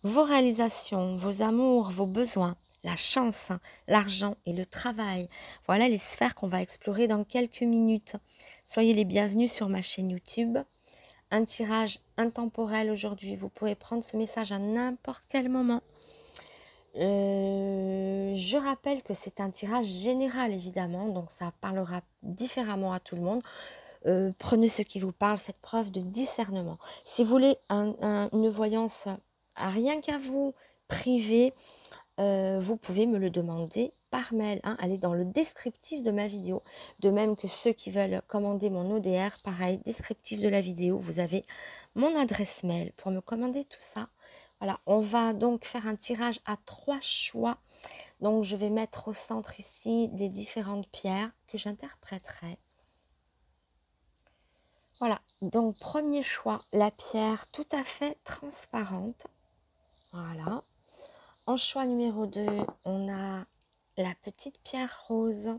vos réalisations, vos amours, vos besoins, la chance, l'argent et le travail. Voilà les sphères qu'on va explorer dans quelques minutes. Soyez les bienvenus sur ma chaîne YouTube. Un tirage intemporel aujourd'hui. Vous pouvez prendre ce message à n'importe quel moment. Je rappelle que c'est un tirage général évidemment, donc ça parlera différemment à tout le monde. Prenez ce qui vous parle, faites preuve de discernement. Si vous voulez une voyance rien qu'à vous, privée, vous pouvez me le demander par mail. Allez dans le descriptif de ma vidéo. De même que ceux qui veulent commander mon ODR, pareil, descriptif de la vidéo, vous avez mon adresse mail pour me commander tout ça. Voilà, on va donc faire un tirage à 3 choix. Donc je vais mettre au centre ici les différentes pierres que j'interpréterai. Voilà, donc premier choix, la pierre tout à fait transparente. Voilà. En choix numéro 2, on a la petite pierre rose.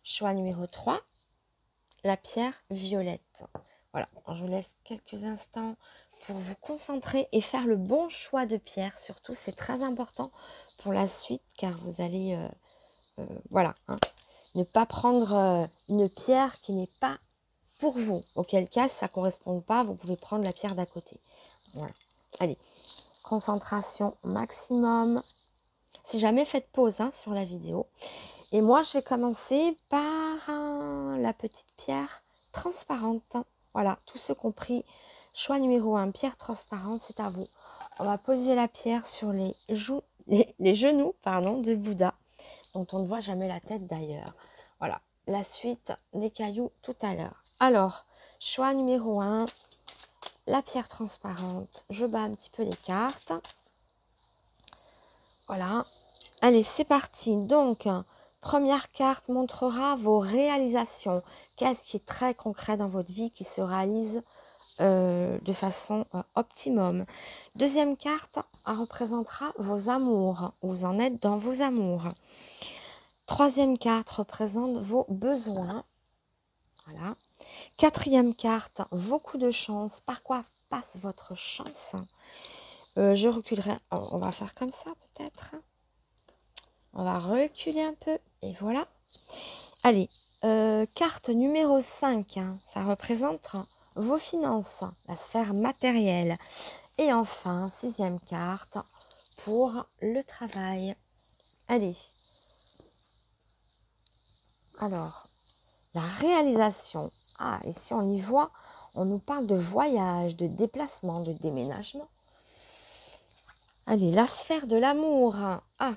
Choix numéro 3, la pierre violette. Voilà, je vous laisse quelques instants pour vous concentrer et faire le bon choix de pierre. Surtout, c'est très important pour la suite car vous allez, voilà, ne pas prendre une pierre qui n'est pas pour vous. Auquel cas, si ça ne correspond pas, vous pouvez prendre la pierre d'à côté. Voilà. Allez, concentration maximum. Si jamais, faites pause sur la vidéo. Et moi, je vais commencer par la petite pierre transparente. Voilà, tous ceux compris. Choix numéro 1, pierre transparente, c'est à vous. On va poser la pierre sur les genoux de Bouddha, dont on ne voit jamais la tête d'ailleurs. Voilà, la suite des cailloux tout à l'heure. Alors, choix numéro 1, la pierre transparente. Je bats un petit peu les cartes. Voilà. Allez, c'est parti. Donc, première carte montrera vos réalisations. Qu'est-ce qui est très concret dans votre vie qui se réalise de façon optimum. Deuxième carte représentera vos amours. Où vous en êtes dans vos amours. Troisième carte représente vos besoins. Voilà. Quatrième carte, vos coups de chance. Par quoi passe votre chance? Je reculerai. On va faire comme ça peut-être. On va reculer un peu. Et voilà. Allez, carte numéro 5. Ça représente vos finances, la sphère matérielle. Et enfin, sixième carte pour le travail. Allez. Alors, la réalisation. Ah, ici on y voit, on nous parle de voyage, de déplacement, de déménagement. Allez, la sphère de l'amour. Ah,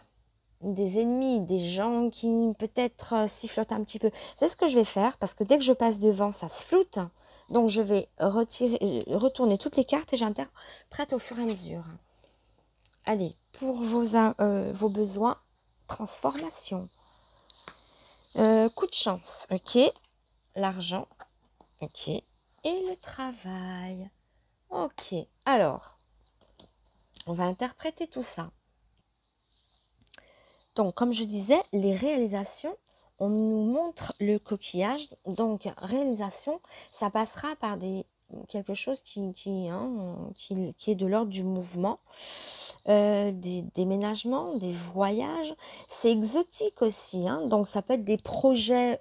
des ennemis, des gens qui peut-être sifflotent un petit peu. C'est ce que je vais faire parce que dès que je passe devant, ça se floute. Donc je vais retourner toutes les cartes et j'interprète au fur et à mesure. Allez, pour vos besoins, transformation. Coup de chance, ok. L'argent, ok. Et le travail, ok. Alors, on va interpréter tout ça. Donc, comme je disais, les réalisations, on nous montre le coquillage. Donc, réalisation, ça passera par quelque chose qui est de l'ordre du mouvement, des déménagements, des voyages. C'est exotique aussi. Donc, ça peut être des projets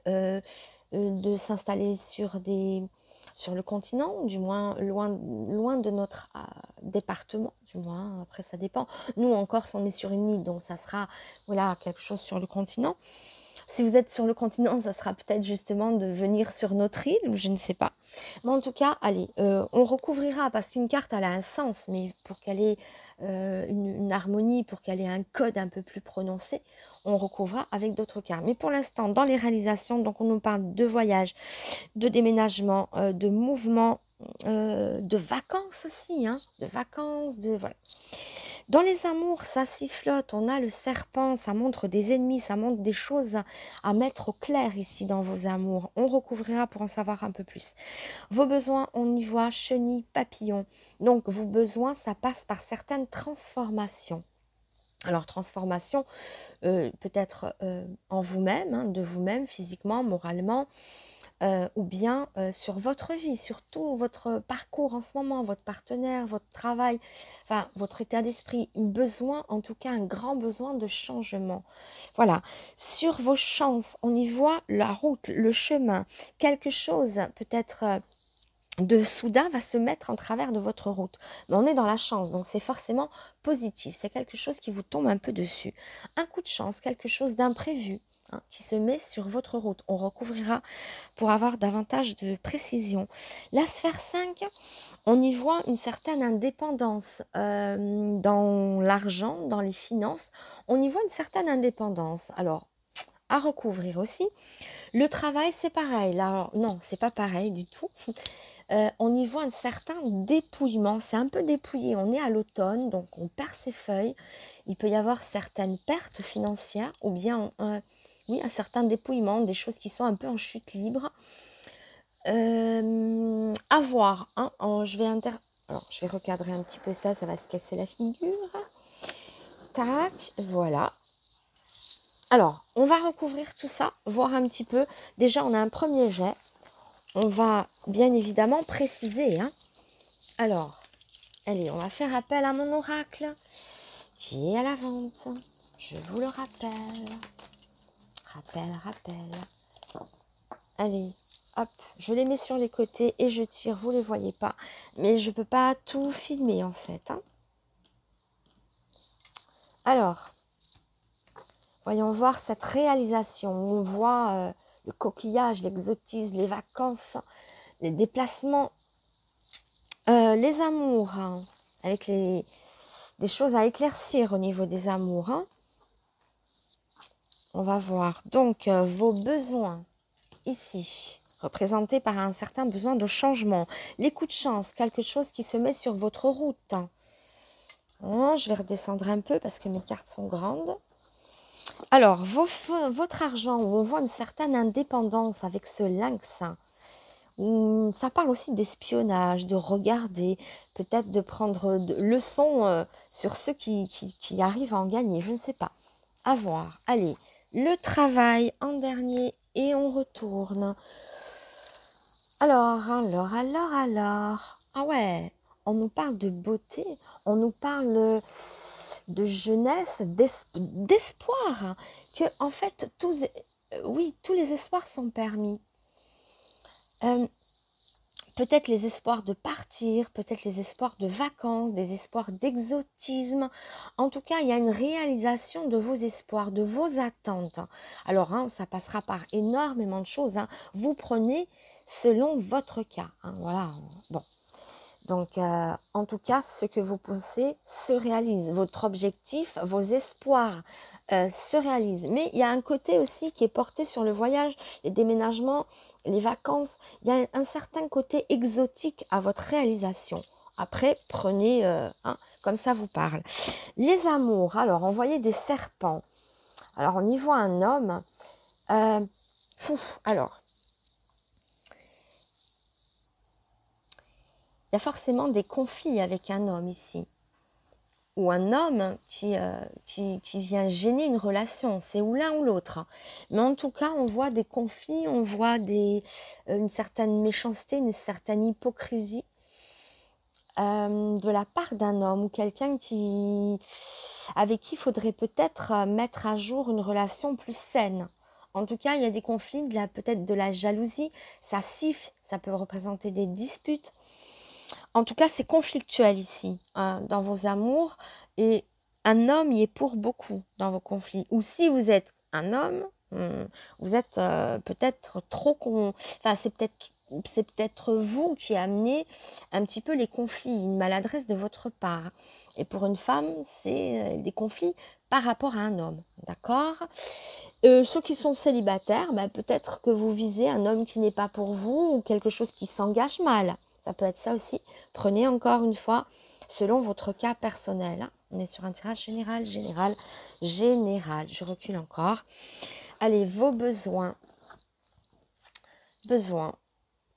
de s'installer sur le continent, du moins loin de notre département, du moins, après ça dépend. Nous en Corse, on est sur une île, donc ça sera voilà, quelque chose sur le continent. Si vous êtes sur le continent, ça sera peut-être justement de venir sur notre île, ou je ne sais pas. Mais en tout cas, allez, on recouvrira, parce qu'une carte, elle a un sens, mais pour qu'elle ait une harmonie, pour qu'elle ait un code un peu plus prononcé, on recouvrira avec d'autres cartes. Mais pour l'instant, dans les réalisations, donc on nous parle de voyage, de déménagement, de mouvement, de vacances aussi, de vacances, voilà. Dans les amours, ça sifflote, on a le serpent, ça montre des ennemis, ça montre des choses à mettre au clair ici dans vos amours. On recouvrira pour en savoir un peu plus. Vos besoins, on y voit chenille, papillon. Donc vos besoins, ça passe par certaines transformations. Alors transformation, peut-être en vous-même, de vous-même, physiquement, moralement, ou bien sur votre vie, sur tout votre parcours en ce moment, votre partenaire, votre travail, enfin votre état d'esprit, besoin, en tout cas un grand besoin de changement. Voilà, sur vos chances, on y voit la route, le chemin, quelque chose peut-être de soudain va se mettre en travers de votre route. Mais on est dans la chance, donc c'est forcément positif. C'est quelque chose qui vous tombe un peu dessus. Un coup de chance, quelque chose d'imprévu hein, qui se met sur votre route. On recouvrira pour avoir davantage de précision. La sphère 5, on y voit une certaine indépendance dans l'argent, dans les finances. On y voit une certaine indépendance. Alors, à recouvrir aussi. Le travail, c'est pareil. Là, alors, non, c'est pas pareil du tout. On y voit un certain dépouillement. C'est un peu dépouillé. On est à l'automne, donc on perd ses feuilles. Il peut y avoir certaines pertes financières ou bien oui, un certain dépouillement, des choses qui sont un peu en chute libre. À voir. Hein. Alors, je vais recadrer un petit peu ça, ça va se casser la figure. Tac, voilà. Alors, on va recouvrir tout ça, voir un petit peu. Déjà, on a un premier jet. On va bien évidemment préciser. Hein. Alors, allez, on va faire appel à mon oracle qui est à la vente. Je vous le rappelle. Rappel. Allez, hop, je les mets sur les côtés et je tire, vous ne les voyez pas. Mais je ne peux pas tout filmer en fait. Hein. Alors, voyons voir cette réalisation. On voit le coquillage, l'exotisme, les vacances, les déplacements, les amours, hein, avec des choses à éclaircir au niveau des amours. Hein. On va voir donc vos besoins ici, représentés par un certain besoin de changement. Les coups de chance, quelque chose qui se met sur votre route. Hein. Oh, je vais redescendre un peu parce que mes cartes sont grandes. Alors, votre argent, où on voit une certaine indépendance avec ce lynx, hein, ça parle aussi d'espionnage, de regarder, peut-être de prendre de leçons sur ceux qui arrivent à en gagner, je ne sais pas. À voir. Allez, le travail en dernier et on retourne. Alors. Ah ouais, on nous parle de beauté, on nous parle de jeunesse, d'espoir, hein, que en fait, oui, tous les espoirs sont permis. Peut-être les espoirs de partir, peut-être les espoirs de vacances, des espoirs d'exotisme. En tout cas, il y a une réalisation de vos espoirs, de vos attentes. Alors, hein, ça passera par énormément de choses. Hein. Vous prenez selon votre cas. Hein, voilà. Bon. Donc, en tout cas, ce que vous pensez se réalise. Votre objectif, vos espoirs se réalisent. Mais il y a un côté aussi qui est porté sur le voyage, les déménagements, les vacances. Il y a un certain côté exotique à votre réalisation. Après, prenez, hein, comme ça vous parle. Les amours, alors, on voyait des serpents. Alors, on y voit un homme. Alors, il y a forcément des conflits avec un homme ici. Ou un homme qui vient gêner une relation. C'est ou l'un ou l'autre. Mais en tout cas, on voit des conflits, on voit une certaine méchanceté, une certaine hypocrisie de la part d'un homme ou quelqu'un avec qui il faudrait peut-être mettre à jour une relation plus saine. En tout cas, il y a des conflits, peut-être de la jalousie, ça siffle, ça peut représenter des disputes. En tout cas, c'est conflictuel ici, hein, dans vos amours. Et un homme y est pour beaucoup dans vos conflits. Ou si vous êtes un homme, vous êtes peut-être trop... Enfin, c'est peut-être vous qui amenez un petit peu les conflits, une maladresse de votre part. Et pour une femme, c'est des conflits par rapport à un homme. D'accord ? Ceux qui sont célibataires, peut-être que vous visez un homme qui n'est pas pour vous ou quelque chose qui s'engage mal. Ça peut être ça aussi. Prenez encore une fois selon votre cas personnel. Hein. On est sur un tirage général. Je recule encore. Allez, vos besoins.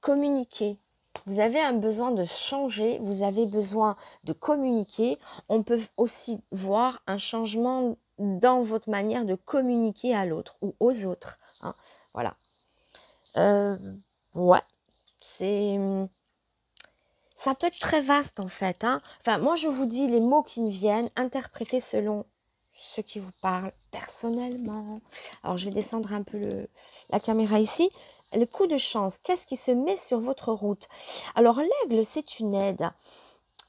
Communiquer. Vous avez un besoin de changer. Vous avez besoin de communiquer. On peut aussi voir un changement dans votre manière de communiquer à l'autre ou aux autres. Hein. Voilà. Ouais, c'est... Ça peut être très vaste en fait, hein. Enfin, moi je vous dis les mots qui me viennent, interprétez selon ce qui vous parle personnellement. Alors je vais descendre un peu la caméra ici. Le coup de chance, qu'est-ce qui se met sur votre route? Alors l'aigle, c'est une aide.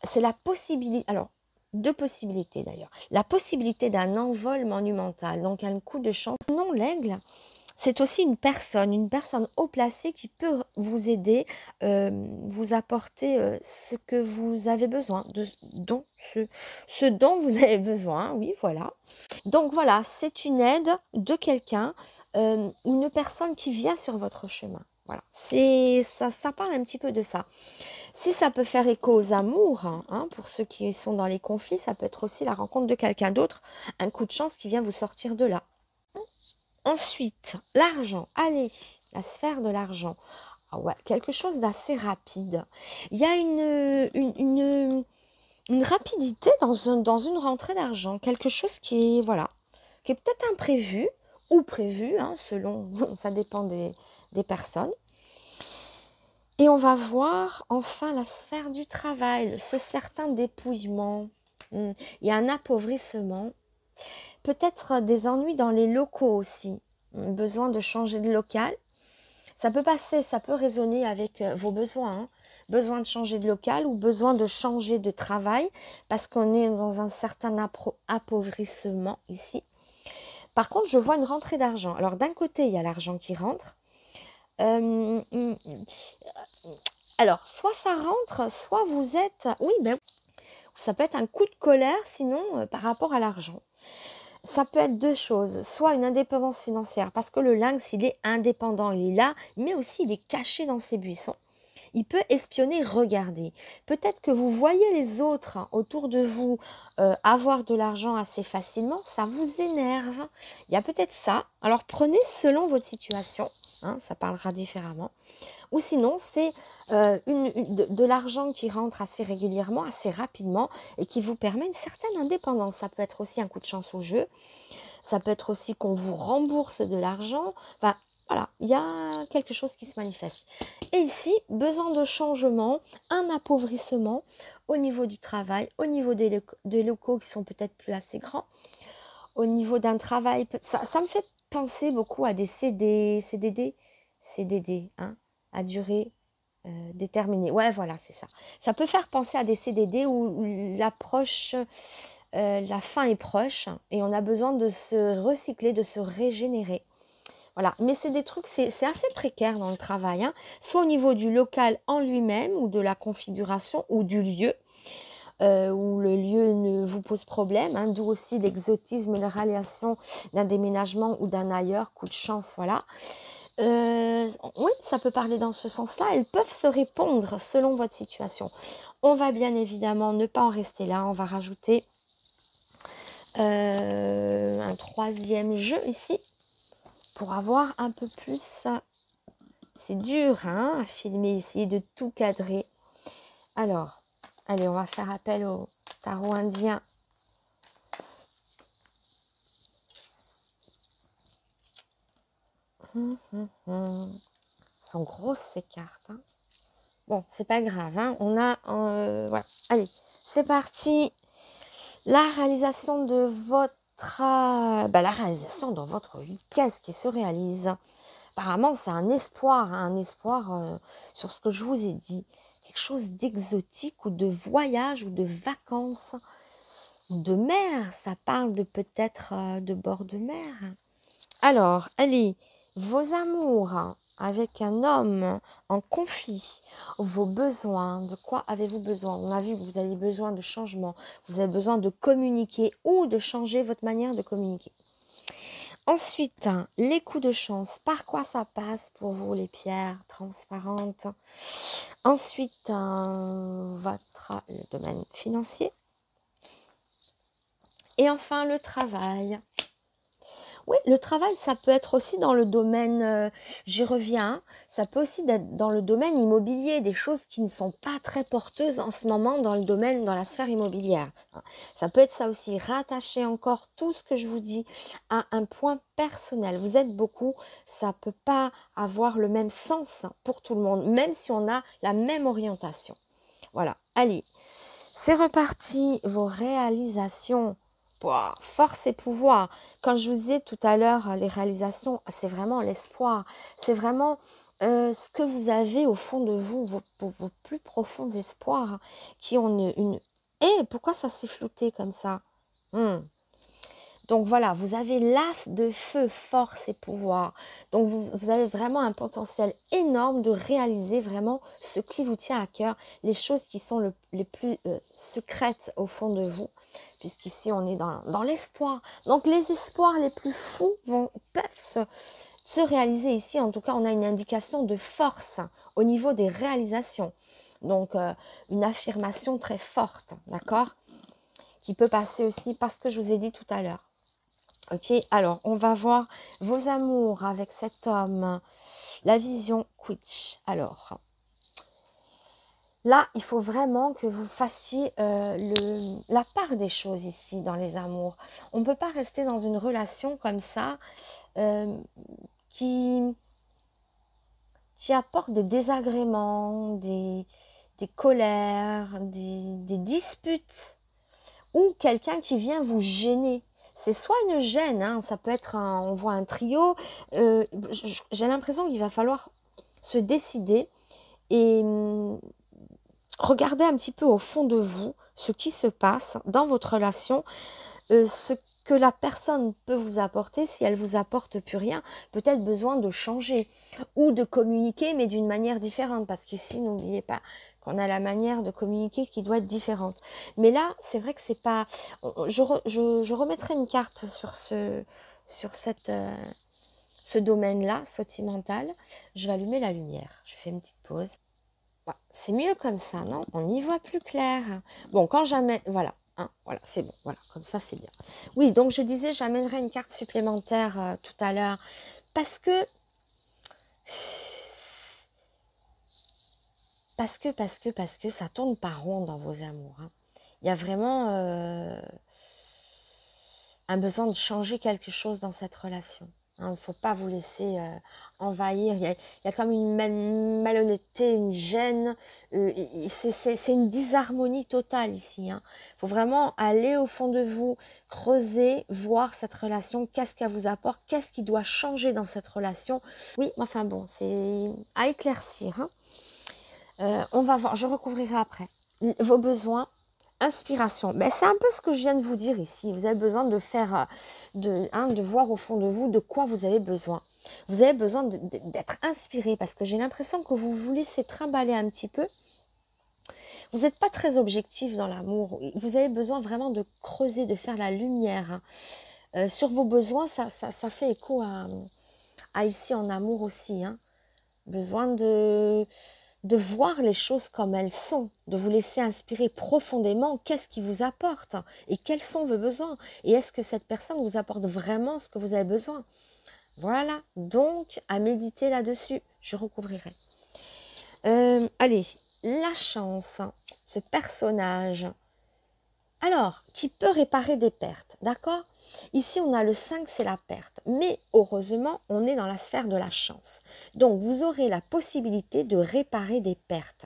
C'est la possibilité, alors deux possibilités d'ailleurs. La possibilité d'un envol monumental, donc un coup de chance. Non, l'aigle, c'est aussi une personne haut placée qui peut vous aider, vous apporter ce que vous avez besoin, ce dont vous avez besoin, oui, voilà. Donc voilà, c'est une aide de quelqu'un, une personne qui vient sur votre chemin. Voilà, c'est ça, ça parle un petit peu de ça. Si ça peut faire écho aux amours, hein, pour ceux qui sont dans les conflits, ça peut être aussi la rencontre de quelqu'un d'autre, un coup de chance qui vient vous sortir de là. Ensuite, l'argent. Allez, la sphère de l'argent. Ah ouais, quelque chose d'assez rapide. Il y a une rapidité dans une rentrée d'argent. Quelque chose qui est, voilà, qui est peut-être imprévu ou prévu, hein, selon, ça dépend des personnes. Et on va voir enfin la sphère du travail, ce certain dépouillement. Il y a un appauvrissement. Peut-être des ennuis dans les locaux aussi. Besoin de changer de local. Ça peut passer, ça peut résonner avec vos besoins, hein. Besoin de changer de local ou besoin de changer de travail parce qu'on est dans un certain appauvrissement ici. Par contre, je vois une rentrée d'argent. Alors d'un côté, il y a l'argent qui rentre. Euh, alors, soit ça rentre, soit vous êtes... Oui, ben, ça peut être un coup de colère sinon par rapport à l'argent. Ça peut être deux choses, soit une indépendance financière, parce que le lynx, il est indépendant, il est là, mais aussi il est caché dans ses buissons. Il peut espionner, regarder. Peut-être que vous voyez les autres autour de vous avoir de l'argent assez facilement, ça vous énerve. Il y a peut-être ça. Alors prenez selon votre situation, hein, ça parlera différemment. Ou sinon, c'est de l'argent qui rentre assez régulièrement, assez rapidement, et qui vous permet une certaine indépendance. Ça peut être aussi un coup de chance au jeu. Ça peut être aussi qu'on vous rembourse de l'argent. Enfin, voilà, il y a quelque chose qui se manifeste. Et ici, besoin de changement, un appauvrissement au niveau du travail, au niveau des locaux qui sont peut-être plus assez grands, au niveau d'un travail. Ça me fait penser beaucoup à des CDD, hein, à durée déterminée. Ouais, voilà, c'est ça. Ça peut faire penser à des CDD où la fin est proche et on a besoin de se recycler, de se régénérer. Voilà, mais c'est des trucs, c'est assez précaire dans le travail, hein. Soit au niveau du local en lui-même ou de la configuration ou du lieu, où le lieu ne vous pose problème, hein, d'où aussi l'exotisme, la réalisation d'un déménagement ou d'un ailleurs, coup de chance, voilà. Oui, ça peut parler dans ce sens-là. Elles peuvent se répondre selon votre situation. On va bien évidemment ne pas en rester là. On va rajouter un troisième jeu ici pour avoir un peu plus. C'est dur hein, à filmer, essayer de tout cadrer. Alors, allez, on va faire appel au tarot indien. Sont grosses ces cartes. Hein. Bon, c'est pas grave. Hein. On a... voilà. Allez, c'est parti. La réalisation de votre... la réalisation dans votre vie. Qu'est-ce qui se réalise? Apparemment, c'est un espoir sur ce que je vous ai dit. Quelque chose d'exotique ou de voyage ou de vacances. Ou de mer. Ça parle de peut-être de bord de mer. Alors, allez, vos amours hein, avec un homme en conflit, vos besoins, de quoi avez-vous besoin? On a vu que vous avez besoin de changement, vous avez besoin de communiquer ou de changer votre manière de communiquer. Ensuite, les coups de chance, par quoi ça passe pour vous les pierres transparentes? Ensuite, le domaine financier. Et enfin, le travail. Oui, le travail, ça peut être aussi dans le domaine, j'y reviens, hein, ça peut aussi être dans le domaine immobilier, des choses qui ne sont pas très porteuses en ce moment dans le domaine, dans la sphère immobilière, hein. Ça peut être ça aussi, rattacher encore tout ce que je vous dis à un point personnel. Vous êtes beaucoup, ça peut pas avoir le même sens pour tout le monde, même si on a la même orientation. Voilà, allez, c'est reparti, vos réalisations. Pouah, force et pouvoir. Quand je vous disais tout à l'heure, les réalisations, c'est vraiment l'espoir. C'est vraiment ce que vous avez au fond de vous, vos plus profonds espoirs qui ont une... Eh, pourquoi ça s'est flouté comme ça? Donc voilà, vous avez l'as de feu, force et pouvoir. Donc vous avez vraiment un potentiel énorme de réaliser vraiment ce qui vous tient à cœur, les choses qui sont les plus secrètes au fond de vous, puisqu'ici on est dans l'espoir. Donc les espoirs les plus fous peuvent se réaliser ici. En tout cas, on a une indication de force au niveau des réalisations. Donc une affirmation très forte, d'accord? Qui peut passer aussi parce que je vous ai dit tout à l'heure. Ok, alors on va voir vos amours avec cet homme, la vision Quitch. Alors là, il faut vraiment que vous fassiez la part des choses ici dans les amours. On ne peut pas rester dans une relation comme ça euh, qui apporte des désagréments, des colères, des disputes ou quelqu'un qui vient vous gêner. C'est soit une gêne, hein, ça peut être, on voit un trio, j'ai l'impression qu'il va falloir se décider et regarder un petit peu au fond de vous ce qui se passe dans votre relation, ce que la personne peut vous apporter, si elle vous apporte plus rien, peut-être besoin de changer ou de communiquer, mais d'une manière différente, parce qu'ici, n'oubliez pas qu'on a la manière de communiquer qui doit être différente. Mais là, c'est vrai que c'est pas... Je remettrai une carte sur ce domaine-là, sentimental. Je vais allumer la lumière. Je fais une petite pause. Voilà. C'est mieux comme ça, non? On y voit plus clair. Bon, quand jamais... Voilà. Hein, voilà, c'est bon. Voilà, comme ça, c'est bien. Oui, donc je disais, j'amènerai une carte supplémentaire tout à l'heure. Parce que... Parce que ça tourne pas rond dans vos amours, hein. Il y a vraiment un besoin de changer quelque chose dans cette relation. Il ne faut pas vous laisser envahir. Il y a comme une malhonnêteté, une gêne. C'est une disharmonie totale ici. Il faut vraiment aller au fond de vous, creuser, voir cette relation, qu'est-ce qu'elle vous apporte, qu'est-ce qui doit changer dans cette relation. Oui, enfin bon, c'est à éclaircir, hein. On va voir, je recouvrirai après. Vos besoins, inspiration. Ben, c'est un peu ce que je viens de vous dire ici. Vous avez besoin de faire, de voir au fond de vous de quoi vous avez besoin. Vous avez besoin d'être inspiré parce que j'ai l'impression que vous vous laissez trimballer un petit peu. Vous n'êtes pas très objectif dans l'amour. Vous avez besoin vraiment de creuser, de faire la lumière, hein. Sur vos besoins, ça fait écho à ici en amour aussi, hein. Besoin de voir les choses comme elles sont, de vous laisser inspirer profondément qu'est-ce qui vous apporte et quels sont vos besoins. Et est-ce que cette personne vous apporte vraiment ce que vous avez besoin? Voilà, donc à méditer là-dessus, je recouvrirai. Allez, la chance, ce personnage, alors, qui peut réparer des pertes, d'accord? Ici, on a le 5, c'est la perte. Mais heureusement, on est dans la sphère de la chance. Donc, vous aurez la possibilité de réparer des pertes,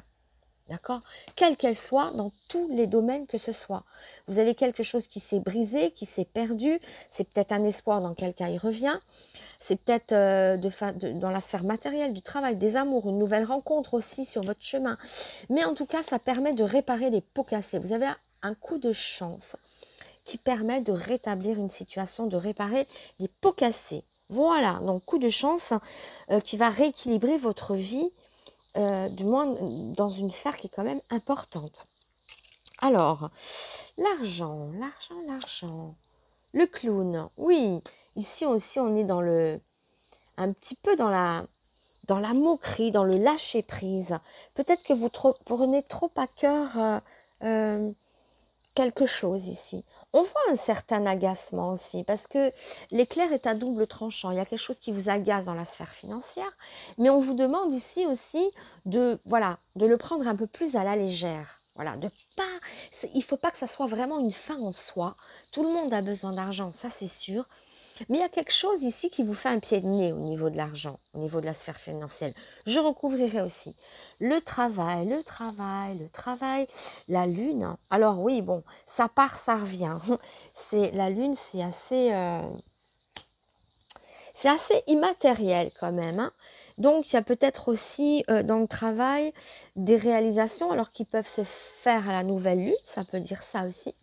d'accord? Quelles qu'elles soient, dans tous les domaines que ce soit. Vous avez quelque chose qui s'est brisé, qui s'est perdu. C'est peut-être un espoir, dans quel cas il revient. C'est peut-être dans la sphère matérielle, du travail, des amours, une nouvelle rencontre aussi sur votre chemin. Mais en tout cas, ça permet de réparer les pots cassés. Vous avez un coup de chance qui permet de rétablir une situation, de réparer les pots cassés. Voilà, donc coup de chance qui va rééquilibrer votre vie, du moins dans une sphère qui est quand même importante. Alors, l'argent, le clown, oui, ici aussi on est un petit peu dans la moquerie, dans le lâcher prise. Peut-être que vous prenez trop à cœur quelque chose ici. On voit un certain agacement aussi, parce que l'éclair est à double tranchant. Il y a quelque chose qui vous agace dans la sphère financière, mais on vous demande ici aussi de, voilà, de le prendre un peu plus à la légère. Voilà, de pas, il ne faut pas que ça soit vraiment une fin en soi. Tout le monde a besoin d'argent, ça c'est sûr. Mais il y a quelque chose ici qui vous fait un pied de nez au niveau de l'argent, au niveau de la sphère financière. Je recouvrirai aussi le travail, le travail, le travail, la lune. Alors oui, bon, ça part, ça revient. C'est la lune, c'est assez immatériel quand même, hein. Donc il y a peut-être aussi dans le travail des réalisations, alors qui peuvent se faire à la nouvelle lune, ça peut dire ça aussi.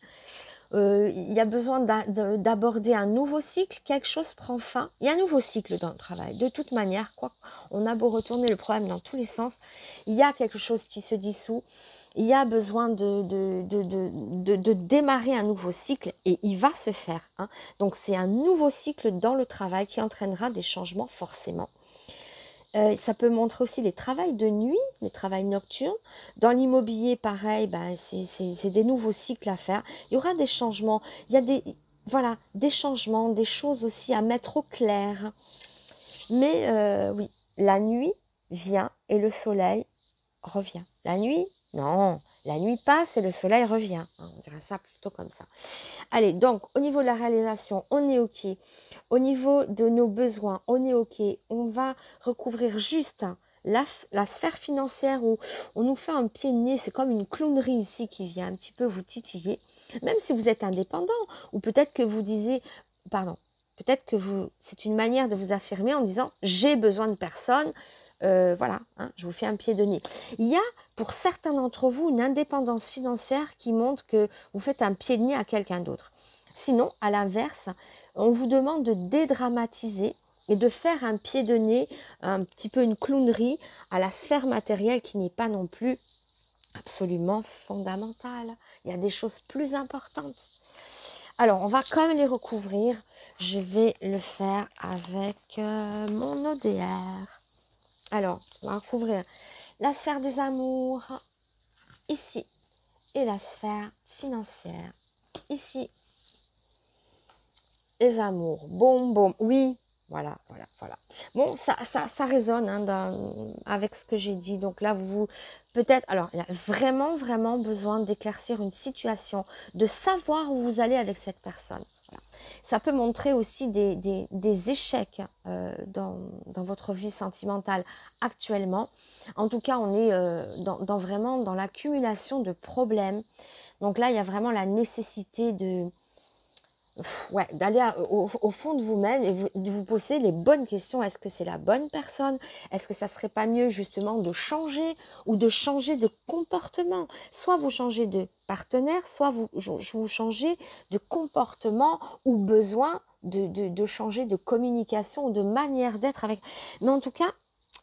Il y a besoin d'aborder un nouveau cycle, quelque chose prend fin. Il y a un nouveau cycle dans le travail. De toute manière, quoi, on a beau retourner le problème dans tous les sens, il y a quelque chose qui se dissout. Il y a besoin de démarrer un nouveau cycle et il va se faire, hein. Donc c'est un nouveau cycle dans le travail qui entraînera des changements forcément. Ça peut montrer aussi les travails de nuit, les travails nocturnes. Dans l'immobilier, pareil, ben, c'est des nouveaux cycles à faire. Il y aura des changements. Il y a voilà, des changements, des choses aussi à mettre au clair. Mais oui, la nuit vient et le soleil revient. La nuit, non, la nuit passe et le soleil revient. On dirait ça plutôt comme ça. Allez, donc au niveau de la réalisation, on est OK. Au niveau de nos besoins, on est OK. On va recouvrir juste la sphère financière où on nous fait un pied de nez. C'est comme une clownerie ici qui vient un petit peu vous titiller. Même si vous êtes indépendant, ou peut-être que vous disiez, pardon, peut-être que c'est une manière de vous affirmer en disant j'ai besoin de personne. Voilà, hein, je vous fais un pied de nez. Il y a pour certains d'entre vous une indépendance financière qui montre que vous faites un pied de nez à quelqu'un d'autre. Sinon, à l'inverse, on vous demande de dédramatiser et de faire un pied de nez, un petit peu une clownerie à la sphère matérielle qui n'est pas non plus absolument fondamentale. Il y a des choses plus importantes. Alors, on va quand même les recouvrir. Je vais le faire avec mon ODR. Alors, on va recouvrir la sphère des amours, ici, et la sphère financière, ici. Les amours, bon, oui, voilà. Bon, ça résonne hein, avec ce que j'ai dit. Donc là, peut-être, alors, il y a vraiment besoin d'éclaircir une situation, de savoir où vous allez avec cette personne. Voilà. Ça peut montrer aussi des échecs dans votre vie sentimentale actuellement. En tout cas, on est vraiment dans l'accumulation de problèmes. Donc là, il y a vraiment la nécessité ouais, d'aller au fond de vous-même et de vous poser les bonnes questions. Est-ce que c'est la bonne personne? Est-ce que ça serait pas mieux justement de changer ou de changer de comportement? Soit vous changez de partenaire, soit vous changez de comportement ou besoin de changer de communication ou de manière d'être avec. Mais en tout cas,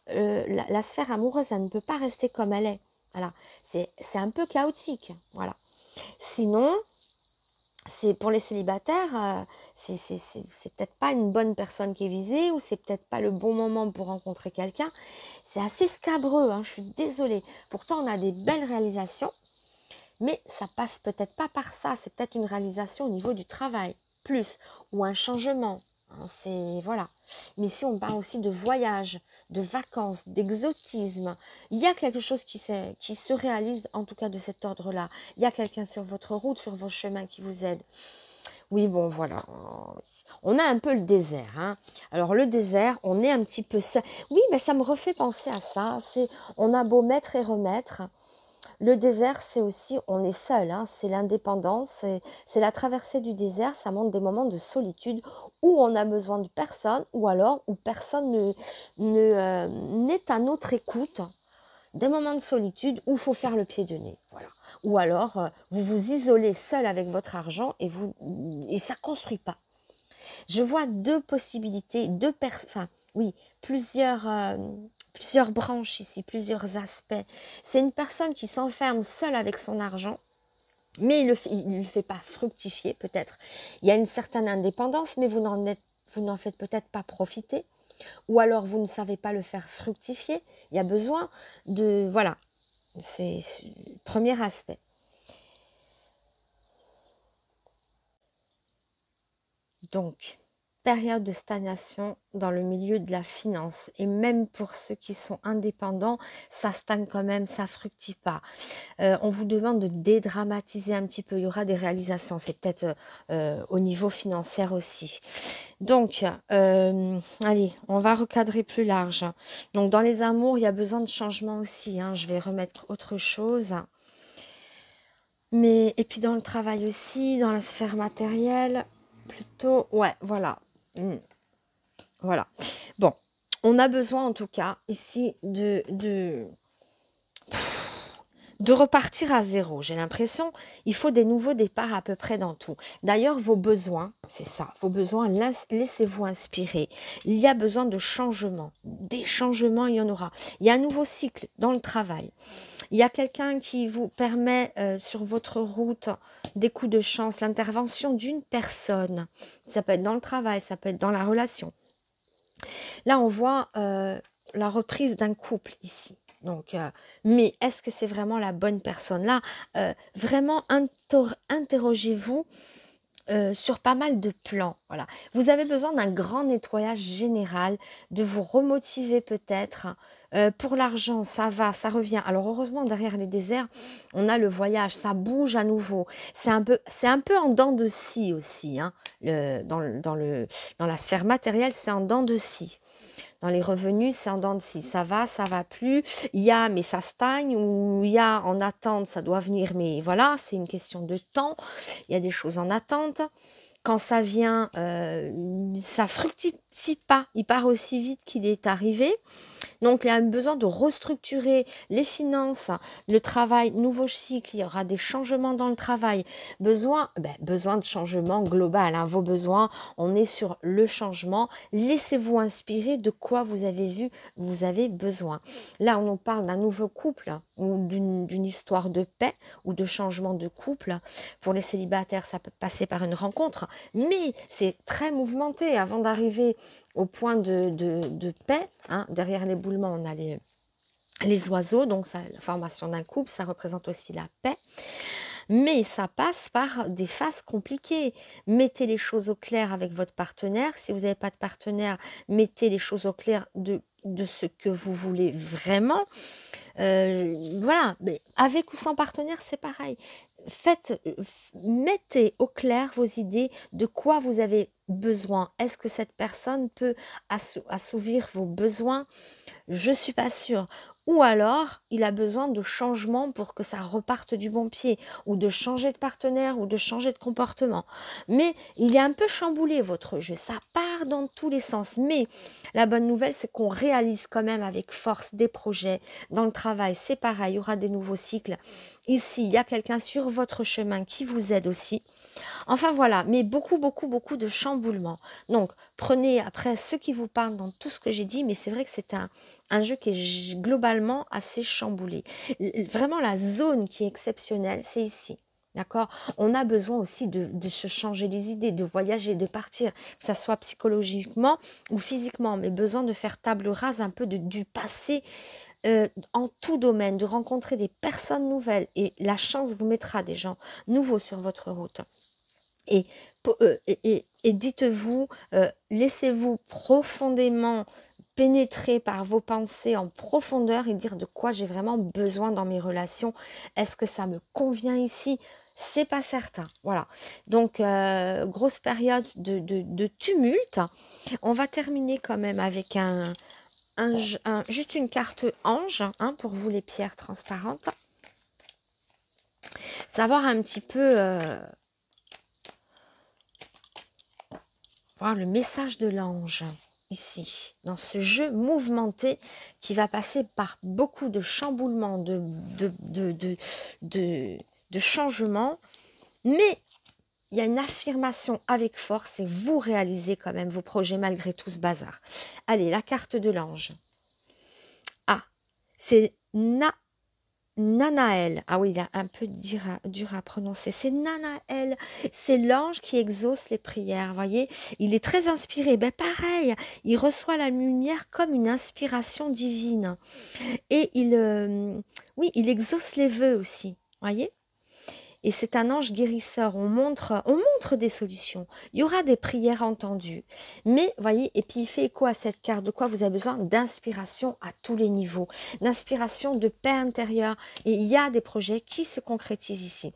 la sphère amoureuse, elle ne peut pas rester comme elle est. Voilà, c'est un peu chaotique. Voilà. Sinon, c'est pour les célibataires, c'est peut-être pas une bonne personne qui est visée ou c'est peut-être pas le bon moment pour rencontrer quelqu'un. C'est assez scabreux, hein, je suis désolée. Pourtant, on a des belles réalisations, mais ça passe peut-être pas par ça. C'est peut-être une réalisation au niveau du travail, plus, ou un changement. Hein, c'est voilà. Mais si on parle aussi de voyage, de vacances, d'exotisme, il y a quelque chose qui se réalise, en tout cas de cet ordre-là. Il y a quelqu'un sur votre route, sur vos chemins qui vous aide. Oui, bon, voilà. On a un peu le désert. Hein. Alors, le désert, on est un petit peu... Oui, mais ça me refait penser à ça. On a beau mettre et remettre. Le désert, c'est aussi, on est seul, hein, c'est l'indépendance, c'est la traversée du désert, ça montre des moments de solitude où on a besoin de personne ou alors où personne n'est à notre écoute, des moments de solitude où il faut faire le pied de nez. Voilà. Ou alors, vous vous isolez seul avec votre argent et ça ne construit pas. Je vois deux possibilités, enfin, oui, plusieurs branches ici, plusieurs aspects. C'est une personne qui s'enferme seule avec son argent, mais il ne le fait pas fructifier peut-être. Il y a une certaine indépendance, mais vous n'en faites peut-être pas profiter. Ou alors vous ne savez pas le faire fructifier. Il y a besoin de... Voilà, c'est le premier aspect. Donc, période de stagnation dans le milieu de la finance. Et même pour ceux qui sont indépendants, ça stagne quand même, ça fructifie pas. On vous demande de dédramatiser un petit peu. Il y aura des réalisations. C'est peut-être au niveau financier aussi. Donc, allez, on va recadrer plus large. Donc, dans les amours, il y a besoin de changement aussi. Hein. Je vais remettre autre chose. Mais, et puis dans le travail aussi, dans la sphère matérielle, plutôt, ouais, voilà. Voilà. Bon, on a besoin en tout cas ici de repartir à zéro. J'ai l'impression il faut des nouveaux départs à peu près dans tout. D'ailleurs, vos besoins, c'est ça, vos besoins, laissez-vous inspirer. Il y a besoin de changements. Des changements, il y en aura. Il y a un nouveau cycle dans le travail. Il y a quelqu'un qui vous permet sur votre route des coups de chance, l'intervention d'une personne. Ça peut être dans le travail, ça peut être dans la relation. Là, on voit la reprise d'un couple ici. Donc, mais est-ce que c'est vraiment la bonne personne? Là, vraiment, interrogez-vous sur pas mal de plans. Voilà. Vous avez besoin d'un grand nettoyage général, de vous remotiver peut-être. Pour l'argent, ça va, ça revient. Alors heureusement, derrière les déserts, on a le voyage, ça bouge à nouveau. C'est un peu en dents de scie aussi. Hein. Dans la sphère matérielle, c'est en dents de scie. Dans les revenus, c'est en dents de scie. Ça va plus. Il y a, mais ça stagne. Ou il y a en attente, ça doit venir. Mais voilà, c'est une question de temps. Il y a des choses en attente. Quand ça vient, ça fructifie pas. Il part aussi vite qu'il est arrivé. Donc, il y a besoin de restructurer les finances, le travail, nouveau cycle, il y aura des changements dans le travail. Besoin de changement global, hein, vos besoins, on est sur le changement. Laissez-vous inspirer de quoi vous avez besoin. Là, on nous parle d'un nouveau couple ou d'une histoire de paix ou de changement de couple. Pour les célibataires, ça peut passer par une rencontre, mais c'est très mouvementé avant d'arriver au point de paix. Hein. Derrière l'éboulement, on a les oiseaux, donc ça, la formation d'un couple, ça représente aussi la paix. Mais ça passe par des phases compliquées. Mettez les choses au clair avec votre partenaire. Si vous n'avez pas de partenaire, mettez les choses au clair de ce que vous voulez vraiment. Voilà, mais avec ou sans partenaire, c'est pareil. Mettez au clair vos idées de quoi vous avez besoin. Est-ce que cette personne peut assouvir vos besoins? Je suis pas sûre. Ou alors, il a besoin de changement pour que ça reparte du bon pied, ou de changer de partenaire, ou de changer de comportement. Mais il est un peu chamboulé, votre jeu. Ça part dans tous les sens. Mais la bonne nouvelle, c'est qu'on réalise quand même avec force des projets. Dans le travail, c'est pareil, il y aura des nouveaux cycles. Ici, il y a quelqu'un sur votre chemin qui vous aide aussi. Enfin voilà, mais beaucoup, beaucoup, beaucoup de chamboulements. Donc, prenez après ce qui vous parle dans tout ce que j'ai dit, mais c'est vrai que c'est un jeu qui est globalement assez chamboulé. Vraiment, la zone qui est exceptionnelle, c'est ici. D'accord? On a besoin aussi de se changer les idées, de voyager, de partir, que ça soit psychologiquement ou physiquement, mais besoin de faire table rase un peu du passé en tout domaine, de rencontrer des personnes nouvelles. Et la chance vous mettra des gens nouveaux sur votre route. Et, dites-vous, laissez-vous profondément pénétrer par vos pensées en profondeur et dire de quoi j'ai vraiment besoin dans mes relations. Est-ce que ça me convient ici? C'est pas certain. Voilà. Donc, grosse période de tumulte. On va terminer quand même avec juste une carte ange, hein, pour vous les pierres transparentes. Savoir un petit peu... voir le message de l'ange ici, dans ce jeu mouvementé qui va passer par beaucoup de chamboulements, de changements, mais il y a une affirmation avec force et vous réalisez quand même vos projets malgré tout ce bazar. Allez, la carte de l'ange. Ah, c'est Nanaël. Ah oui, il a un peu dur à prononcer. C'est Nanaël. C'est l'ange qui exauce les prières. Voyez, il est très inspiré. Ben pareil, il reçoit la lumière comme une inspiration divine. Et oui, il exauce les vœux aussi. Voyez. et c'est un ange guérisseur. On montre des solutions. Il y aura des prières entendues. Mais, voyez, et puis il fait écho à cette carte. De quoi vous avez besoin? D'inspiration à tous les niveaux. D'inspiration, de paix intérieure. Et il y a des projets qui se concrétisent ici.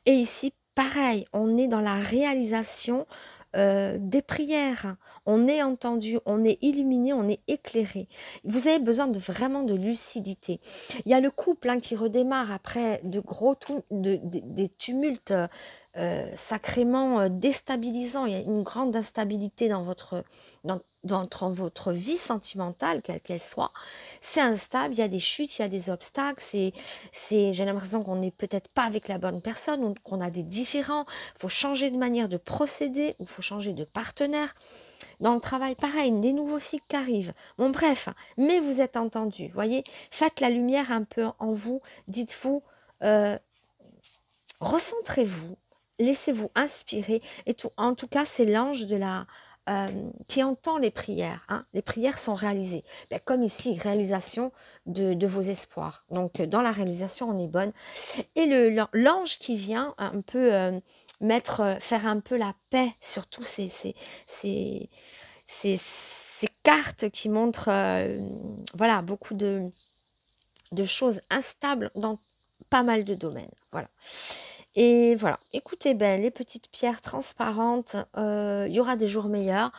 Et ici, pareil, on est dans la réalisation des prières. On est entendu, on est illuminé, on est éclairé. Vous avez besoin vraiment de lucidité. Il y a le couple qui redémarre après des tumultes sacrément déstabilisants. Il y a une grande instabilité dans votre vie sentimentale, quelle qu'elle soit. C'est instable, il y a des chutes, il y a des obstacles. J'ai l'impression qu'on n'est peut-être pas avec la bonne personne, ou qu'on a des différends. Il faut changer de manière de procéder, ou il faut changer de partenaire. Dans le travail, pareil, des nouveaux cycles qui arrivent. Bon, bref, mais vous êtes entendu. Voyez, faites la lumière un peu en vous. Dites-vous, recentrez-vous, laissez-vous inspirer. Et tout, en tout cas, c'est l'ange qui entend les prières. Les prières sont réalisées. Ben, comme ici, réalisation de vos espoirs. Donc, dans la réalisation, on est bonne. Et l'ange qui vient un peu faire un peu la paix sur tous ces cartes qui montrent voilà, beaucoup de choses instables dans pas mal de domaines. Voilà. Et voilà, écoutez, les petites pierres transparentes, il y aura des jours meilleurs.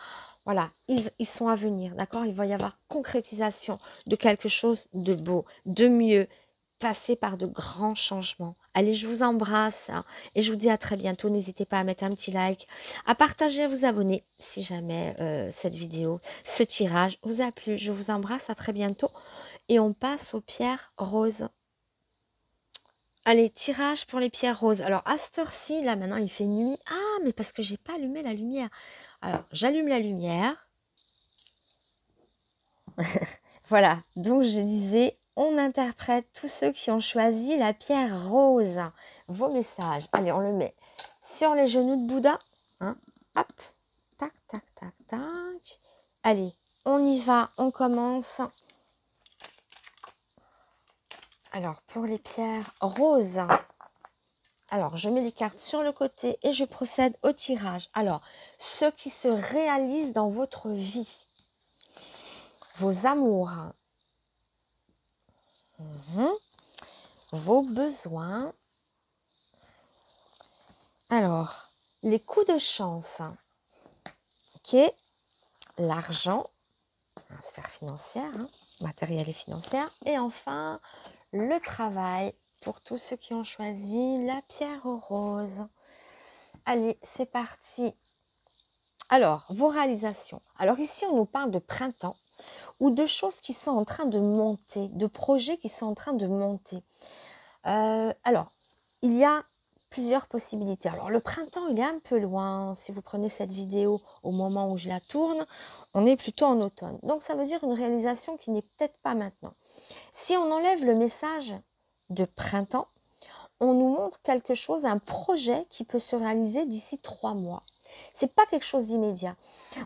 Voilà, ils sont à venir, d'accord? Il va y avoir concrétisation de quelque chose de beau, de mieux, passer par de grands changements. Allez, je vous embrasse et je vous dis à très bientôt. N'hésitez pas à mettre un petit like, à partager, à vous abonner si jamais cette vidéo, ce tirage vous a plu. Je vous embrasse, à très bientôt et on passe aux pierres roses. Allez, tirage pour les pierres roses. Alors, à cette heure-ci, là, maintenant, il fait nuit. Ah, mais parce que j'ai pas allumé la lumière. Alors, j'allume la lumière. Voilà, donc je disais, on interprète tous ceux qui ont choisi la pierre rose. Vos messages. Allez, on le met sur les genoux de Bouddha. Hop, tac, tac, tac, tac. Allez, on y va, on commence. Alors, pour les pierres roses, alors je mets les cartes sur le côté et je procède au tirage. Alors, ce qui se réalise dans votre vie, vos amours, vos besoins. Alors, les coups de chance, ok, l'argent, la sphère financière, matérielle et financière, et enfin, le travail, pour tous ceux qui ont choisi la pierre rose. Allez, c'est parti. Alors, vos réalisations. Alors ici, on nous parle de printemps ou de choses qui sont en train de monter, de projets qui sont en train de monter. Alors, il y a plusieurs possibilités. Alors, le printemps, il est un peu loin. Si vous prenez cette vidéo au moment où je la tourne, on est plutôt en automne. Donc, ça veut dire une réalisation qui n'est peut-être pas maintenant. Si on enlève le message de printemps, on nous montre quelque chose, un projet qui peut se réaliser d'ici 3 mois. C'est pas quelque chose d'immédiat.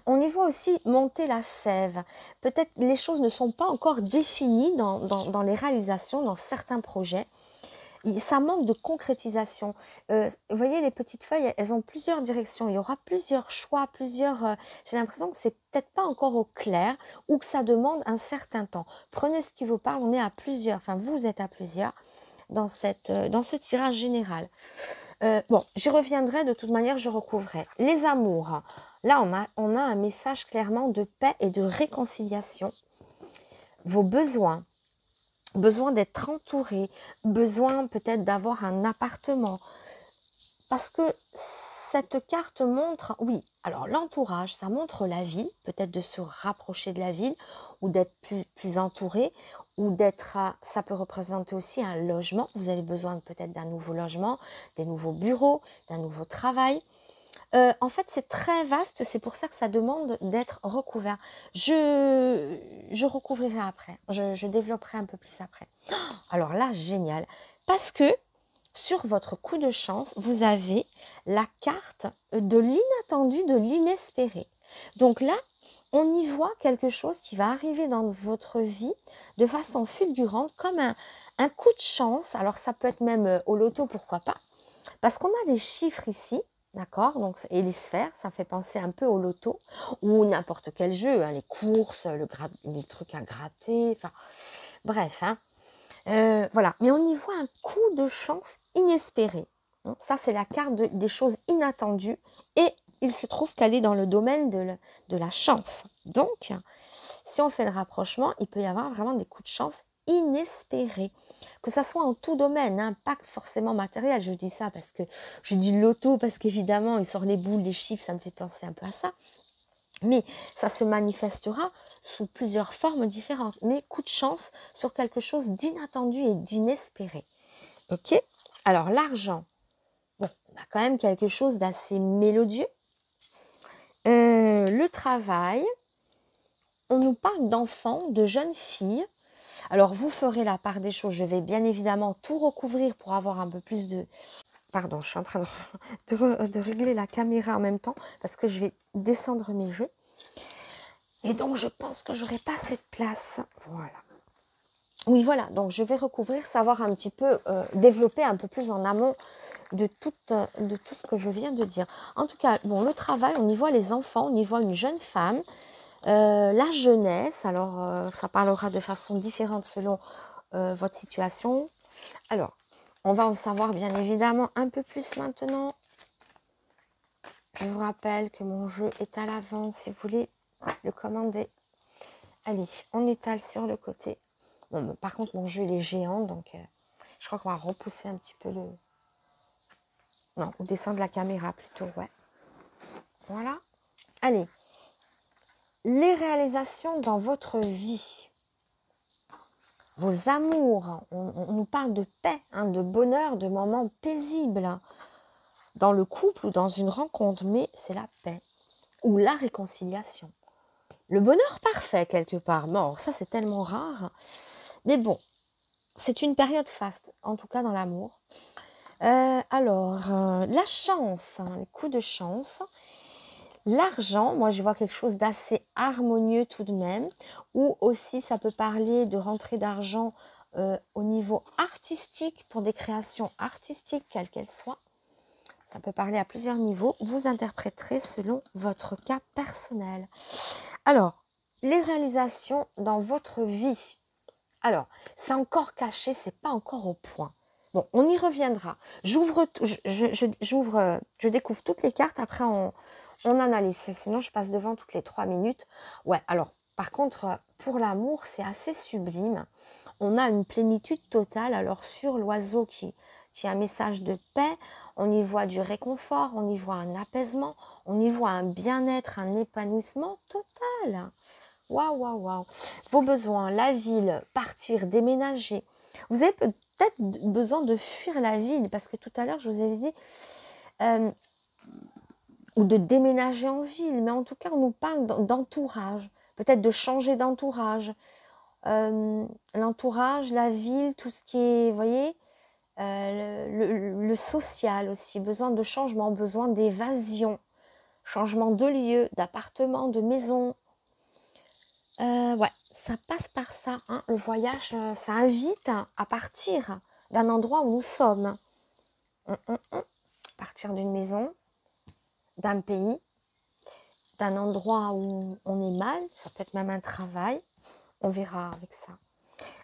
On y voit aussi monter la sève. Peut-être les choses ne sont pas encore définies dans les réalisations, dans certains projets. Ça manque de concrétisation. Vous voyez, les petites feuilles, elles ont plusieurs directions. Il y aura plusieurs choix, j'ai l'impression que c'est peut-être pas encore au clair ou que ça demande un certain temps. Prenez ce qui vous parle. On est à plusieurs. Enfin, vous êtes à plusieurs dans ce tirage général. Bon, j'y reviendrai, de toute manière, je recouvrerai. Les amours. Là, on a un message clairement de paix et de réconciliation. Vos besoins. Besoin d'être entouré. Besoin peut-être d'avoir un appartement. Parce que cette carte montre, oui, alors l'entourage, ça montre la ville, peut-être de se rapprocher de la ville ou d'être plus entouré, ou d'être, ça peut représenter aussi un logement. Vous avez besoin peut-être d'un nouveau logement, des nouveaux bureaux, d'un nouveau travail. En fait, c'est très vaste, c'est pour ça que ça demande d'être recouvert. Je recouvrirai après, je développerai un peu plus après. Alors là, génial, parce que sur votre coup de chance, vous avez la carte de l'inattendu, de l'inespéré. Donc là, on y voit quelque chose qui va arriver dans votre vie de façon fulgurante, comme un coup de chance. Alors ça peut être même au loto, pourquoi pas. Parce qu'on a les chiffres ici, d'accord? Donc, et les sphères, ça fait penser un peu au loto ou n'importe quel jeu, hein, les courses, les trucs à gratter, enfin, bref, hein. Voilà, mais on y voit un coup de chance inespéré. Hein. Ça, c'est la carte des choses inattendues et il se trouve qu'elle est dans le domaine de la chance. Donc, si on fait le rapprochement, il peut y avoir vraiment des coups de chance inespérés. Que ça soit en tout domaine, hein, pas forcément matériel. Je dis ça parce que je dis loto, parce qu'évidemment, il sort les boules, les chiffres, ça me fait penser un peu à ça. Mais ça se manifestera sous plusieurs formes différentes. Mais coup de chance sur quelque chose d'inattendu et d'inespéré. Ok? Alors, l'argent. Bon, on a quand même quelque chose d'assez mélodieux. Le travail. On nous parle d'enfants, de jeunes filles. Alors, vous ferez la part des choses. Je vais bien évidemment tout recouvrir pour avoir un peu plus de... Pardon, je suis en train de régler la caméra en même temps parce que je vais descendre mes jeux. Et donc, je pense que j'aurai pas cette place. Voilà. Oui, voilà. Donc, je vais recouvrir, savoir un petit peu, développer un peu plus en amont de tout ce que je viens de dire. En tout cas, bon, le travail, on y voit les enfants, on y voit une jeune femme, la jeunesse. Alors, ça parlera de façon différente selon votre situation. Alors, on va en savoir bien évidemment un peu plus maintenant. Je vous rappelle que mon jeu est à l'avant si vous voulez le commander. Allez, on étale sur le côté. Bon, par contre, mon jeu il est géant, donc je crois qu'on va repousser un petit peu le... Non, ou descendre la caméra plutôt, ouais. Voilà. Allez, les réalisations dans votre vie. Vos amours, on nous parle de paix, hein, de bonheur, de moments paisibles. Hein, dans le couple ou dans une rencontre, mais c'est la paix ou la réconciliation. Le bonheur parfait quelque part. Bon, ça c'est tellement rare. Mais bon, c'est une période faste, en tout cas dans l'amour. La chance, hein, les coups de chance. L'argent, moi je vois quelque chose d'assez harmonieux tout de même. Ou aussi ça peut parler de rentrée d'argent au niveau artistique pour des créations artistiques, quelles qu'elles soient. Ça peut parler à plusieurs niveaux. Vous interpréterez selon votre cas personnel. Alors, les réalisations dans votre vie. Alors, c'est encore caché, c'est pas encore au point. Bon, on y reviendra. J'ouvre, je découvre toutes les cartes. Après, on analyse. Sinon, je passe devant toutes les 3 minutes. Ouais, alors, par contre, pour l'amour, c'est assez sublime. On a une plénitude totale. Alors, sur l'oiseau qui a un message de paix, on y voit du réconfort, on y voit un apaisement, on y voit un bien-être, un épanouissement total. Waouh, waouh, waouh. Vos besoins, la ville, partir, déménager. Vous avez peut-être besoin de fuir la ville, parce que tout à l'heure, je vous avais dit, ou de déménager en ville, mais en tout cas, on nous parle d'entourage, peut-être de changer d'entourage. L'entourage, la ville, tout ce qui est, vous voyez, le social aussi, besoin de changement, besoin d'évasion, changement de lieu, d'appartement, de maison. Ouais, ça passe par ça, hein. Le voyage, ça invite à partir d'un endroit où nous sommes. Partir d'une maison, d'un pays, d'un endroit où on est mal, ça peut être même un travail. On verra avec ça.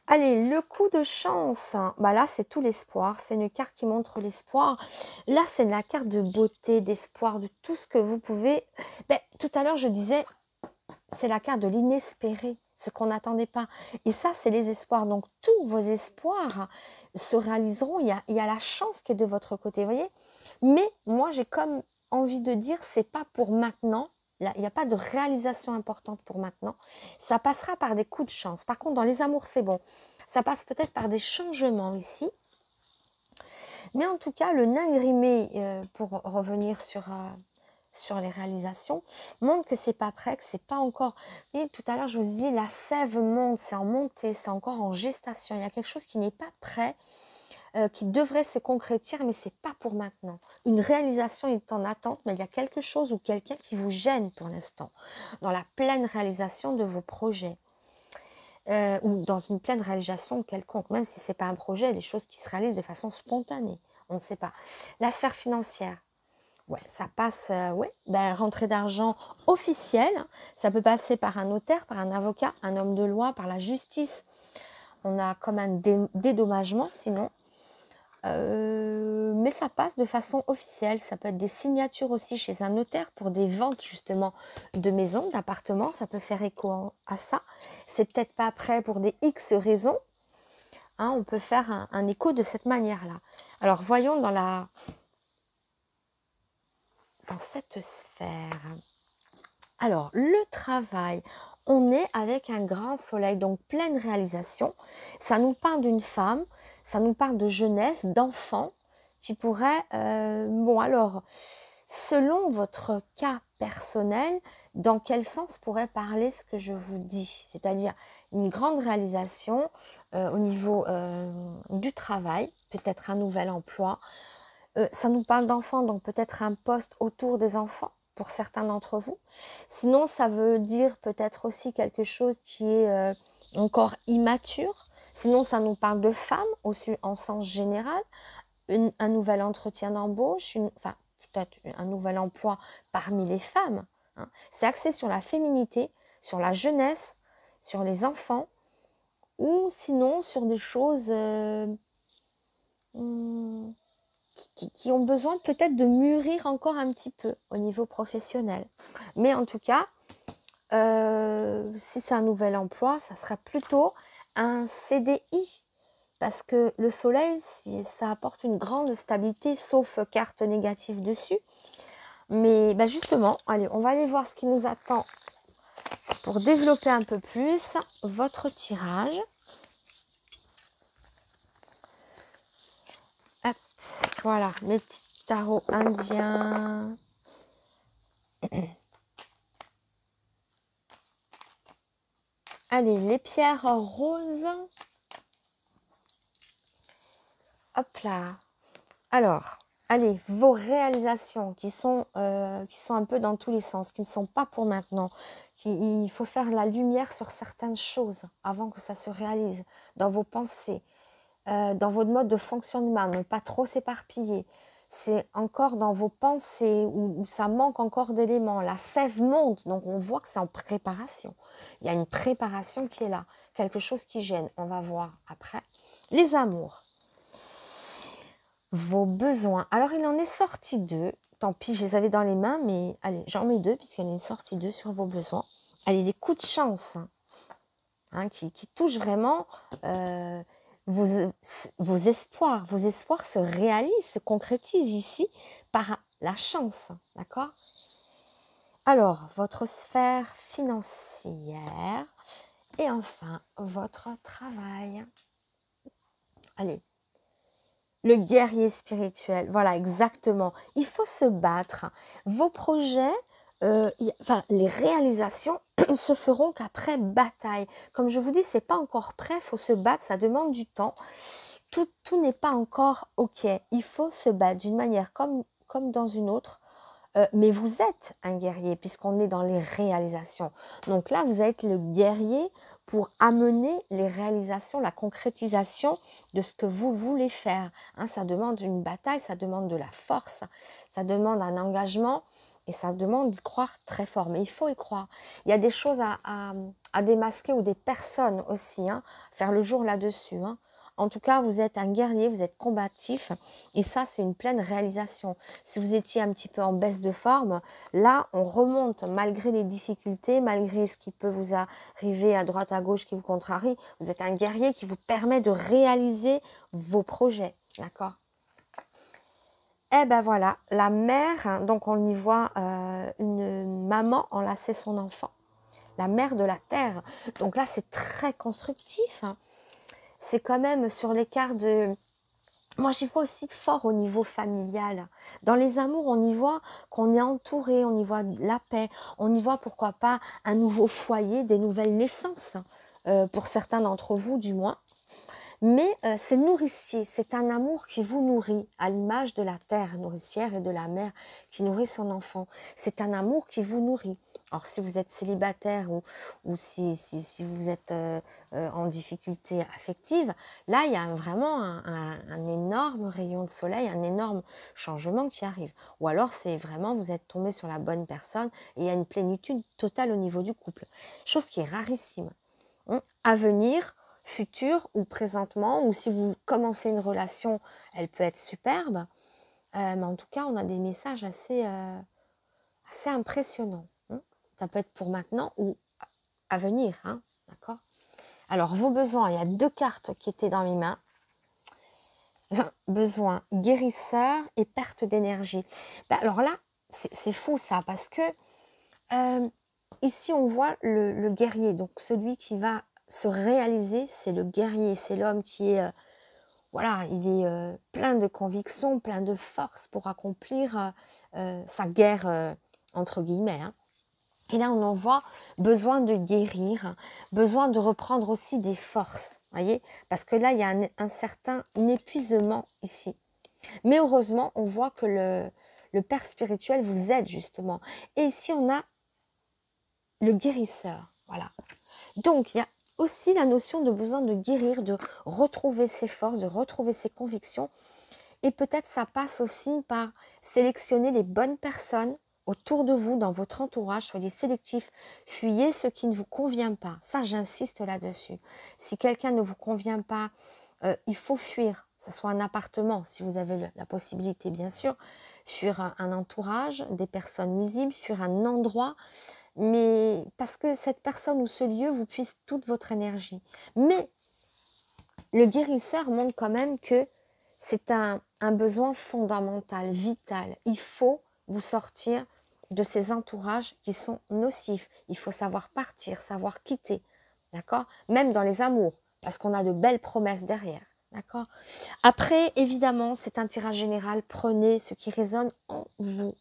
Allez, le coup de chance, bah là c'est tout l'espoir, c'est une carte qui montre l'espoir. Là c'est la carte de beauté, d'espoir, de tout ce que vous pouvez... tout à l'heure je disais, c'est la carte de l'inespéré, ce qu'on n'attendait pas. Et ça c'est les espoirs, donc tous vos espoirs se réaliseront, il y a la chance qui est de votre côté, vous voyez. Mais moi j'ai comme envie de dire, c'est pas pour maintenant. Là, il n'y a pas de réalisation importante pour maintenant. Ça passera par des coups de chance. Par contre, dans les amours, c'est bon. Ça passe peut-être par des changements ici. Mais en tout cas, le nain grimé, pour revenir sur les réalisations, montre que c'est pas prêt, que c'est pas encore... Et tout à l'heure, je vous disais, la sève monte, c'est en montée, c'est encore en gestation. Il y a quelque chose qui n'est pas prêt, qui devrait se concrétiser, mais c'est pas pour maintenant. Une réalisation est en attente, mais il y a quelque chose ou quelqu'un qui vous gêne pour l'instant, dans la pleine réalisation de vos projets, ou dans une pleine réalisation quelconque, même si c'est pas un projet, des choses qui se réalisent de façon spontanée. on ne sait pas. La sphère financière, ouais, ça passe, ouais, ben, rentrée d'argent officielle, ça peut passer par un notaire, par un avocat, un homme de loi, par la justice. On a comme un dédommagement sinon. Mais ça passe de façon officielle. Ça peut être des signatures aussi chez un notaire pour des ventes justement de maisons, d'appartements. Ça peut faire écho à ça. C'est peut-être pas prêt pour des X raisons. Hein, on peut faire un écho de cette manière-là. Alors voyons dans cette sphère. Alors le travail, on est avec un grand soleil, donc pleine réalisation. Ça nous parle d'une femme, ça nous parle de jeunesse, d'enfants qui pourraient, bon alors, selon votre cas personnel, dans quel sens pourrait parler ce que je vous dis? C'est-à-dire une grande réalisation au niveau du travail, peut-être un nouvel emploi. Ça nous parle d'enfants, donc peut-être un poste autour des enfants pour certains d'entre vous. Sinon, ça veut dire peut-être aussi quelque chose qui est encore immature. Sinon, ça nous parle de femmes, aussi en sens général. Un nouvel entretien d'embauche, enfin, peut-être un nouvel emploi parmi les femmes. Hein. C'est axé sur la féminité, sur la jeunesse, sur les enfants, ou sinon sur des choses qui ont besoin peut-être de mûrir encore un petit peu au niveau professionnel. Mais en tout cas, si c'est un nouvel emploi, ça sera plutôt un CDI. Parce que le soleil, ça apporte une grande stabilité, sauf carte négative dessus. Mais bah justement, allez, on va aller voir ce qui nous attend pour développer un peu plus votre tirage. Hop, voilà, mes petits tarots indiens. Allez, les pierres roses. Hop là. Alors, allez, vos réalisations qui sont un peu dans tous les sens, qui ne sont pas pour maintenant. Il faut faire la lumière sur certaines choses avant que ça se réalise dans vos pensées, dans votre mode de fonctionnement, ne pas trop s'éparpiller. C'est encore dans vos pensées où ça manque encore d'éléments. La sève monte, donc on voit que c'est en préparation. Il y a une préparation qui est là, quelque chose qui gêne. On va voir après. Les amours. Vos besoins. Alors, il en est sorti 2. Tant pis, je les avais dans les mains, mais allez, j'en mets 2 puisqu'il y en est sorti 2 sur vos besoins. Allez, les coups de chance hein, qui touchent vraiment vos espoirs. Vos espoirs se réalisent, se concrétisent ici par la chance, d'accord? Alors, votre sphère financière et enfin, votre travail. Allez. Le guerrier spirituel, voilà, exactement. Il faut se battre. Vos projets, enfin, les réalisations se feront qu'après bataille. Comme je vous dis, c'est pas encore prêt, il faut se battre, ça demande du temps. Tout n'est pas encore OK. Il faut se battre d'une manière comme dans une autre. Mais vous êtes un guerrier puisqu'on est dans les réalisations. Donc là, vous êtes le guerrier pour amener les réalisations, la concrétisation de ce que vous voulez faire. Hein, ça demande une bataille, ça demande de la force, ça demande un engagement et ça demande d'y croire très fort. Mais il faut y croire. Il y a des choses à démasquer ou des personnes aussi, hein, faire le jour là-dessus. Hein. En tout cas, vous êtes un guerrier, vous êtes combatif et ça, c'est une pleine réalisation. Si vous étiez un petit peu en baisse de forme, là, on remonte malgré les difficultés, malgré ce qui peut vous arriver à droite, à gauche, qui vous contrarie. Vous êtes un guerrier qui vous permet de réaliser vos projets, d'accord? Eh ben voilà, la mère, donc on y voit une maman enlacer son enfant, la mère de la terre. Donc là, c'est très constructif, hein. C'est quand même sur l'écart de... Moi, j'y vois aussi fort au niveau familial. Dans les amours, on y voit qu'on est entouré, on y voit la paix, on y voit pourquoi pas un nouveau foyer, des nouvelles naissances, pour certains d'entre vous du moins. mais c'est nourricier, c'est un amour qui vous nourrit, à l'image de la terre nourricière et de la mère qui nourrit son enfant. C'est un amour qui vous nourrit. Alors si vous êtes célibataire ou si vous êtes en difficulté affective, là il y a vraiment un énorme rayon de soleil, un énorme changement qui arrive. Ou alors c'est vraiment vous êtes tombé sur la bonne personne et il y a une plénitude totale au niveau du couple. Chose qui est rarissime. À venir, futur ou présentement, ou si vous commencez une relation, elle peut être superbe. Mais en tout cas, on a des messages assez impressionnants. Ça peut être pour maintenant ou à venir. D'accord. Alors, vos besoins, il y a 2 cartes qui étaient dans mes mains. Besoin guérisseur et perte d'énergie. Alors là, c'est fou ça, parce que ici, on voit le guerrier, donc celui qui va se réaliser, c'est le guerrier, c'est l'homme qui est, voilà, il est plein de convictions, plein de force pour accomplir sa guerre, entre guillemets. Et là, on en voit besoin de guérir, besoin de reprendre aussi des forces, voyez, parce que là, il y a un certain épuisement ici. Mais heureusement, on voit que le Père spirituel vous aide justement. Et ici, on a le guérisseur, voilà. Donc, il y a aussi la notion de besoin de guérir, de retrouver ses forces, de retrouver ses convictions. Et peut-être ça passe aussi par sélectionner les bonnes personnes autour de vous, dans votre entourage. Soyez sélectif, fuyez ce qui ne vous convient pas. Ça, j'insiste là-dessus. Si quelqu'un ne vous convient pas, il faut fuir. Que ce soit un appartement, si vous avez la possibilité, bien sûr, fuir un entourage, des personnes nuisibles, fuir un endroit, mais parce que cette personne ou ce lieu vous puise toute votre énergie. Mais le guérisseur montre quand même que c'est un besoin fondamental, vital. Il faut vous sortir de ces entourages qui sont nocifs. Il faut savoir partir, savoir quitter, d'accord? Même dans les amours, parce qu'on a de belles promesses derrière, d'accord? Après, évidemment, c'est un tirage général. Prenez ce qui résonne en vous.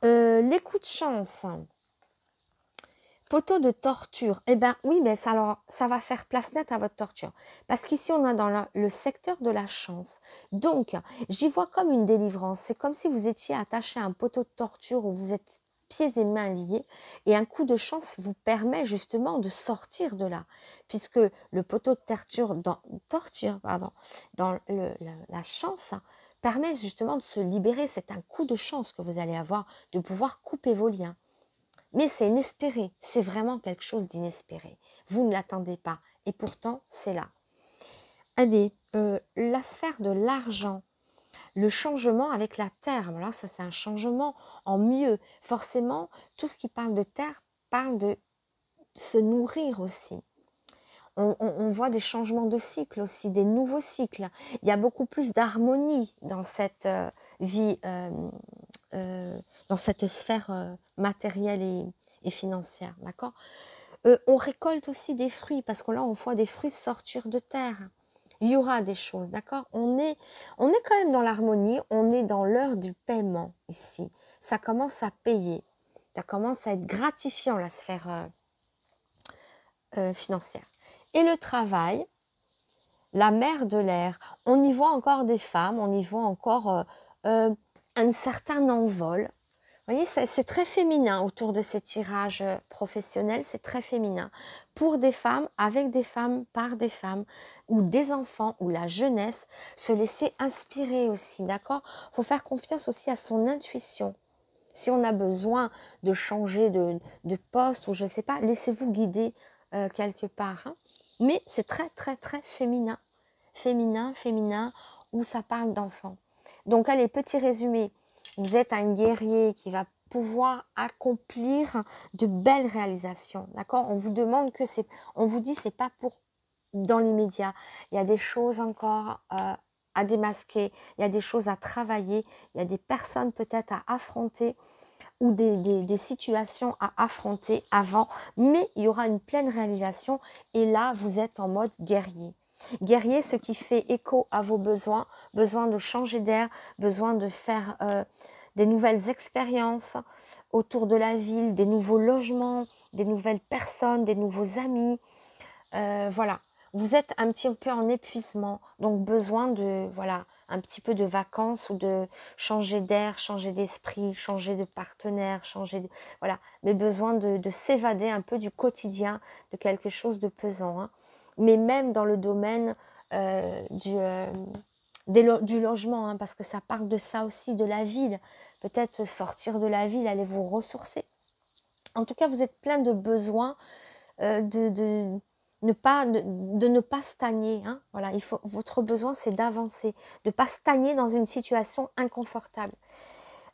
Les coups de chance. Poteau de torture, eh bien oui, mais ça va faire place nette à votre torture. Parce qu'ici, on est dans le secteur de la chance. Donc, j'y vois comme une délivrance. C'est comme si vous étiez attaché à un poteau de torture où vous êtes pieds et mains liés. Et un coup de chance vous permet justement de sortir de là. Puisque le poteau de dans la chance, permet justement de se libérer. C'est un coup de chance que vous allez avoir, de pouvoir couper vos liens. Mais c'est inespéré, c'est vraiment quelque chose d'inespéré. Vous ne l'attendez pas, et pourtant, c'est là. Allez, la sphère de l'argent, le changement avec la terre. Alors ça, c'est un changement en mieux. Forcément, tout ce qui parle de terre parle de se nourrir aussi. On voit des changements de cycle aussi, des nouveaux cycles. Il y a beaucoup plus d'harmonie dans cette vie, dans cette sphère matérielle et financière, d'accord. On récolte aussi des fruits, parce que là, on voit des fruits sortir de terre. Il y aura des choses, d'accord. On est quand même dans l'harmonie, on est dans l'heure du paiement ici. Ça commence à payer, ça commence à être gratifiant, la sphère financière. Et le travail, la mer de l'air, on y voit encore des femmes, on y voit encore un certain envol. Vous voyez, c'est très féminin autour de ces tirages professionnels, c'est très féminin. Pour des femmes, avec des femmes, par des femmes, ou des enfants, ou la jeunesse, se laisser inspirer aussi, d'accord. Il faut faire confiance aussi à son intuition. Si on a besoin de changer de poste, ou je ne sais pas, laissez-vous guider quelque part. Mais c'est très, très, très féminin. Féminin, où ça parle d'enfants. Donc, allez, petit résumé. Vous êtes un guerrier qui va pouvoir accomplir de belles réalisations. D'accord? On vous demande que c'est... On vous dit c'est pas pour dans l'immédiat. Il y a des choses encore à démasquer. Il y a des choses à travailler. Il y a des personnes peut-être à affronter ou des situations à affronter avant. Mais il y aura une pleine réalisation. Et là, vous êtes en mode guerrier. Guerrier, ce qui fait écho à vos besoins, besoin de changer d'air, besoin de faire des nouvelles expériences autour de la ville, des nouveaux logements, des nouvelles personnes, des nouveaux amis. Voilà, Vous êtes un petit peu en épuisement, donc besoin de, voilà, un petit peu de vacances ou de changer d'air, changer d'esprit, changer de partenaire, changer de, voilà, mais besoin de s'évader un peu du quotidien, de quelque chose de pesant, hein. Mais même dans le domaine du logement, hein, parce que ça parle de ça aussi, de la ville. Peut-être sortir de la ville, aller vous ressourcer. En tout cas, vous êtes plein de besoins de ne pas stagner, hein. Voilà, votre besoin, c'est d'avancer, de ne pas stagner dans une situation inconfortable.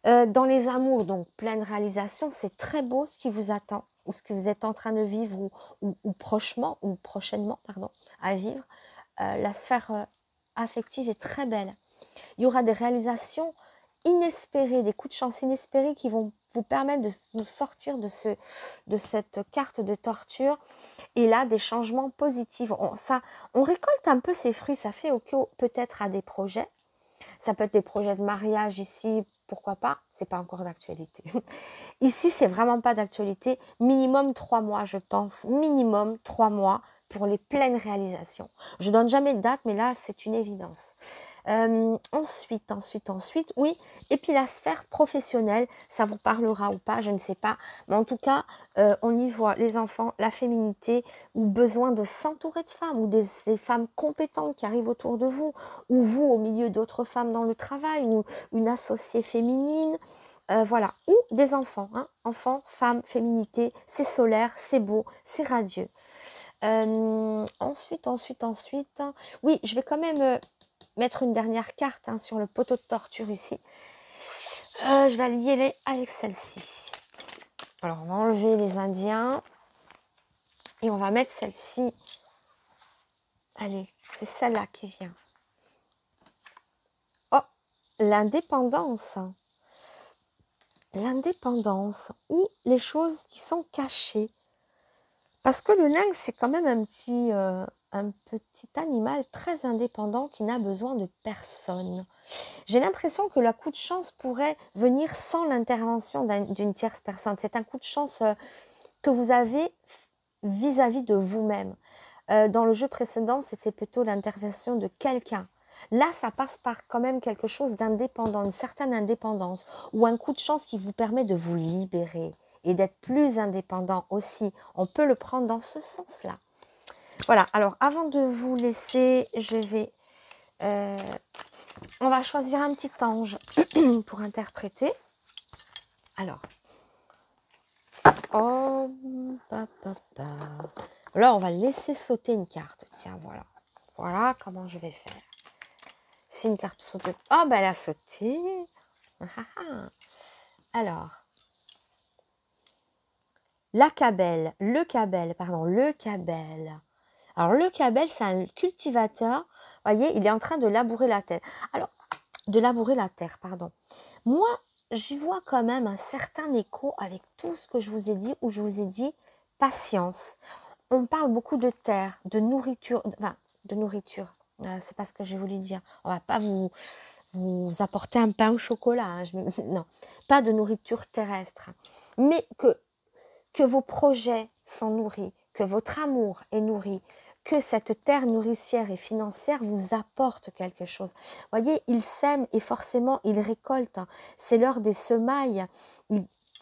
Dans les amours, donc pleine réalisation, c'est très beau ce qui vous attend, ou ce que vous êtes en train de vivre, ou prochainement, pardon, à vivre. La sphère affective est très belle. Il y aura des réalisations inespérées, des coups de chance inespérés qui vont vous permettre de vous sortir de cette carte de torture. Et là, des changements positifs. On récolte un peu ces fruits. Ça fait écho peut-être à des projets. Ça peut être des projets de mariage ici, pourquoi pas. C'est pas encore d'actualité. Ici, c'est vraiment pas d'actualité. Minimum 3 mois, je pense. Minimum 3 mois pour les pleines réalisations. Je donne jamais de date, mais là, c'est une évidence. Ensuite, oui. Et puis la sphère professionnelle, ça vous parlera ou pas, je ne sais pas. Mais en tout cas, on y voit les enfants, la féminité, ou besoin de s'entourer de femmes, ou des femmes compétentes qui arrivent autour de vous, ou vous au milieu d'autres femmes dans le travail, ou une associée féminine. Voilà, ou des enfants, hein. Enfants, femmes, féminité, c'est solaire, c'est beau, c'est radieux. Ensuite, oui, je vais quand même mettre une dernière carte, hein, sur le poteau de torture ici. Je vais lier avec celle-ci. Alors, on va enlever les Indiens et on va mettre celle-ci. Allez, c'est celle-là qui vient. Oh, l'indépendance. L'indépendance, ou les choses qui sont cachées. Parce que le lynx, c'est quand même un petit animal très indépendant qui n'a besoin de personne. J'ai l'impression que le coup de chance pourrait venir sans l'intervention d'une tierce personne. C'est un coup de chance que vous avez vis-à-vis de vous-même. Dans le jeu précédent, c'était plutôt l'intervention de quelqu'un. Là, ça passe par quand même quelque chose d'indépendant, une certaine indépendance, ou un coup de chance qui vous permet de vous libérer et d'être plus indépendant aussi. On peut le prendre dans ce sens-là. Voilà, alors avant de vous laisser, on va choisir un petit ange pour interpréter. Alors, oh, là, on va laisser sauter une carte. Tiens, voilà. Voilà comment je vais faire. Si une carte saute... Oh, ben elle a sauté. Alors, le cabel. Alors, le cabel, c'est un cultivateur. Vous voyez, il est en train de labourer la terre. Alors, pardon. Moi, j'y vois quand même un certain écho avec tout ce que je vous ai dit, où je vous ai dit patience. On parle beaucoup de terre, de nourriture, c'est pas ce que j'ai voulu dire. On va pas vous apporter un pain au chocolat, hein, non, pas de nourriture terrestre, mais que vos projets sont nourris, que votre amour est nourri, que cette terre nourricière et financière vous apporte quelque chose. Voyez, il sème et forcément il récolte. C'est l'heure des semailles.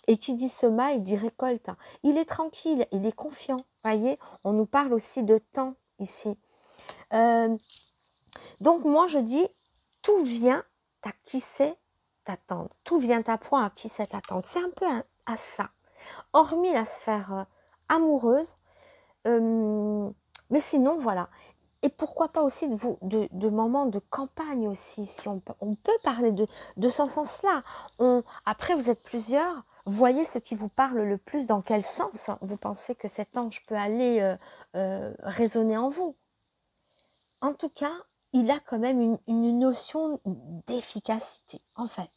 Et qui dit semaille dit récolte. Il est tranquille, il est confiant. Voyez, on nous parle aussi de temps ici. Donc moi je dis, tout vient à qui sait t'attendre. Tout vient à point à qui sait t'attendre. C'est un peu à ça. Hormis la sphère amoureuse, mais sinon voilà. Et pourquoi pas aussi de moments de campagne aussi, si on peut parler de ce sens-là. Après, vous êtes plusieurs, voyez ce qui vous parle le plus, dans quel sens vous pensez que cet ange peut aller résonner en vous. En tout cas, il a quand même une notion d'efficacité, en fait.